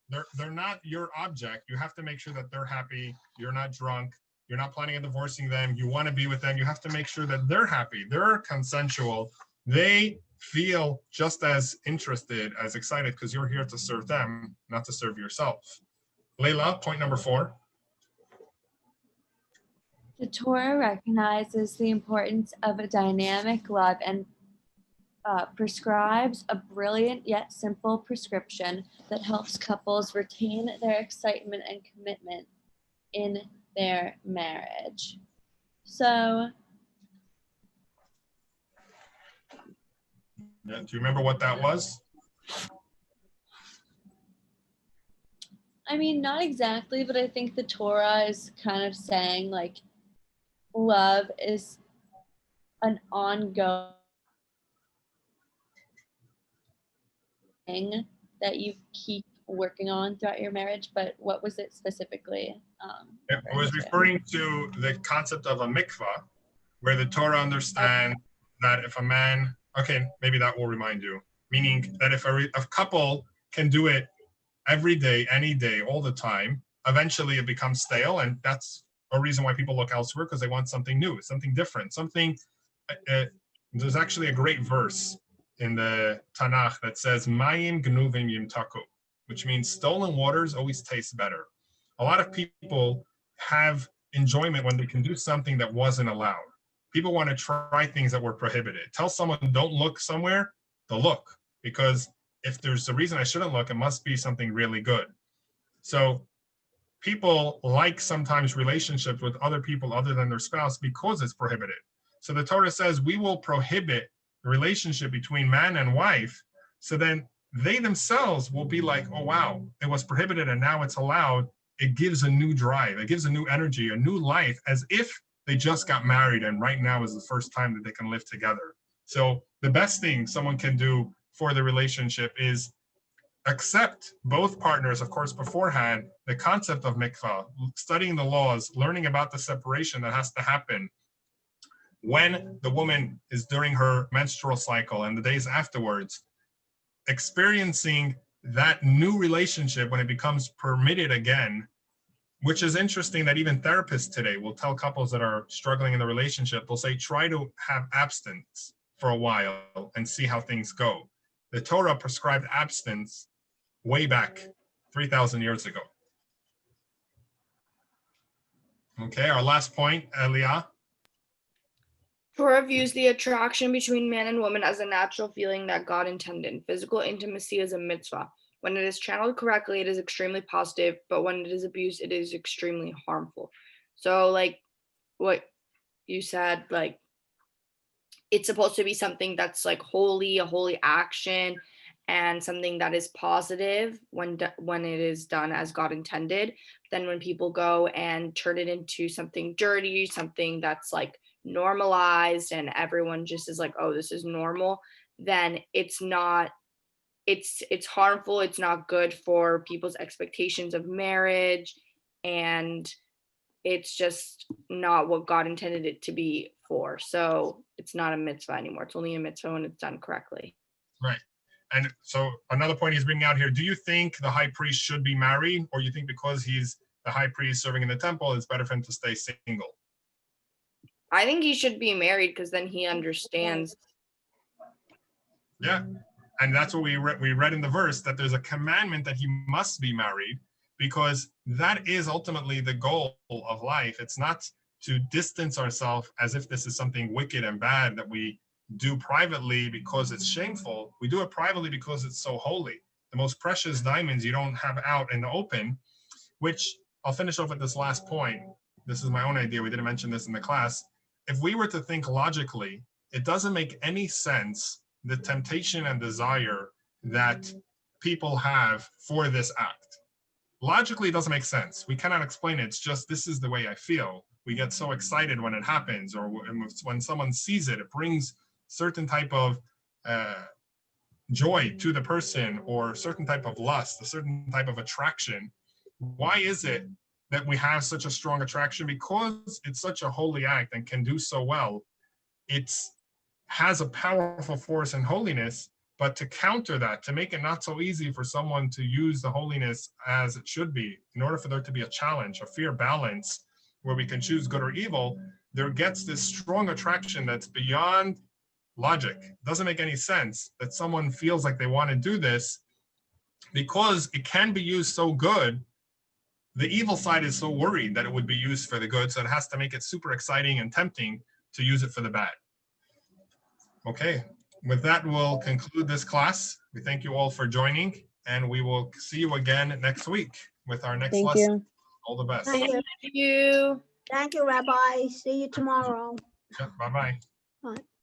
they're not your object. You have to make sure that they're happy. You're not drunk. You're not planning on divorcing them. You want to be with them. You have to make sure that they're happy. They're consensual. They feel just as interested, as excited, because you're here to serve them, not to serve yourself. Layla, point number 4. The Torah recognizes the importance of a dynamic love and prescribes a brilliant yet simple prescription that helps couples retain their excitement and commitment in their marriage. So, Yeah, do you remember what that was? I mean, not exactly, but I think the Torah is kind of saying like love is an ongoing thing that you keep working on throughout your marriage. But what was it specifically? It was referring to the concept of a mikvah, where the Torah understands that if a man, okay, maybe that will remind you, meaning that if a couple can do it every day, any day, all the time, eventually it becomes stale. And that's a reason why people look elsewhere, because they want something new, something different, something. There's actually a great verse in the Tanakh that says, Mayim gnuvim yimtaku, which means stolen waters always taste better. A lot of people have enjoyment when they can do something that wasn't allowed. People want to try things that were prohibited. Tell someone don't look somewhere, they'll look, because if there's a reason I shouldn't look, it must be something really good. So people like sometimes relationships with other people other than their spouse because it's prohibited. So the Torah says we will prohibit the relationship between man and wife, so then they themselves will be like, oh wow, it was prohibited and now it's allowed. It gives a new drive, it gives a new energy, a new life, as if they just got married and right now is the first time that they can live together. So the best thing someone can do for the relationship is accept both partners, of course, beforehand, the concept of mikvah, studying the laws, learning about the separation that has to happen when the woman is during her menstrual cycle and the days afterwards, experiencing that new relationship when it becomes permitted again, which is interesting that even therapists today will tell couples that are struggling in the relationship, they'll say, try to have abstinence for a while and see how things go. The Torah prescribed abstinence way back 3,000 years ago. Okay, our last point, Elia. Torah views the attraction between man and woman as a natural feeling that God intended. Physical intimacy is a mitzvah. When it is channeled correctly, it is extremely positive, but when it is abused, it is extremely harmful. So like what you said, like it's supposed to be something that's like holy, a holy action, and something that is positive when it is done as God intended. Then when people go and turn it into something dirty, something that's like normalized and everyone just is like, oh, this is normal, then it's not, it's harmful. It's not good for people's expectations of marriage, and it's just not what God intended it to be for. So it's not a mitzvah anymore. It's only a mitzvah when it's done correctly. Right. And so another point he's bringing out here, do you think the high priest should be married, or you think because he's the high priest serving in the temple, it's better for him to stay single? I think he should be married because then he understands. Yeah. And that's what we read in the verse, that there's a commandment that he must be married, because that is ultimately the goal of life. It's not to distance ourselves as if this is something wicked and bad that we do privately because it's shameful. We do it privately because it's so holy. The most precious diamonds you don't have out in the open, which I'll finish off with this last point. This is my own idea. We didn't mention this in the class. If we were to think logically, it doesn't make any sense, the temptation and desire that people have for this act. Logically, it doesn't make sense. We cannot explain it. It's just, this is the way I feel. We get so excited when it happens, or when someone sees it, it brings certain type of joy to the person, or certain type of lust, a certain type of attraction. Why is it that we have such a strong attraction? Because it's such a holy act and can do so well. It has a powerful force and holiness, But to counter that, to make it not so easy for someone to use the holiness as it should be, in order for there to be a challenge, a fair balance, where we can choose good or evil, there gets this strong attraction that's beyond logic. It doesn't make any sense that someone feels like they want to do this because it can be used so good. The evil side is so worried that it would be used for the good, so it has to make it super exciting and tempting to use it for the bad. Okay, with that, we'll conclude this class. We thank you all for joining, and we will see you again next week with our next Thank lesson. you. All the best. Thank you. Thank you. Thank you, Rabbi. See you tomorrow. Yeah, bye-bye. Bye.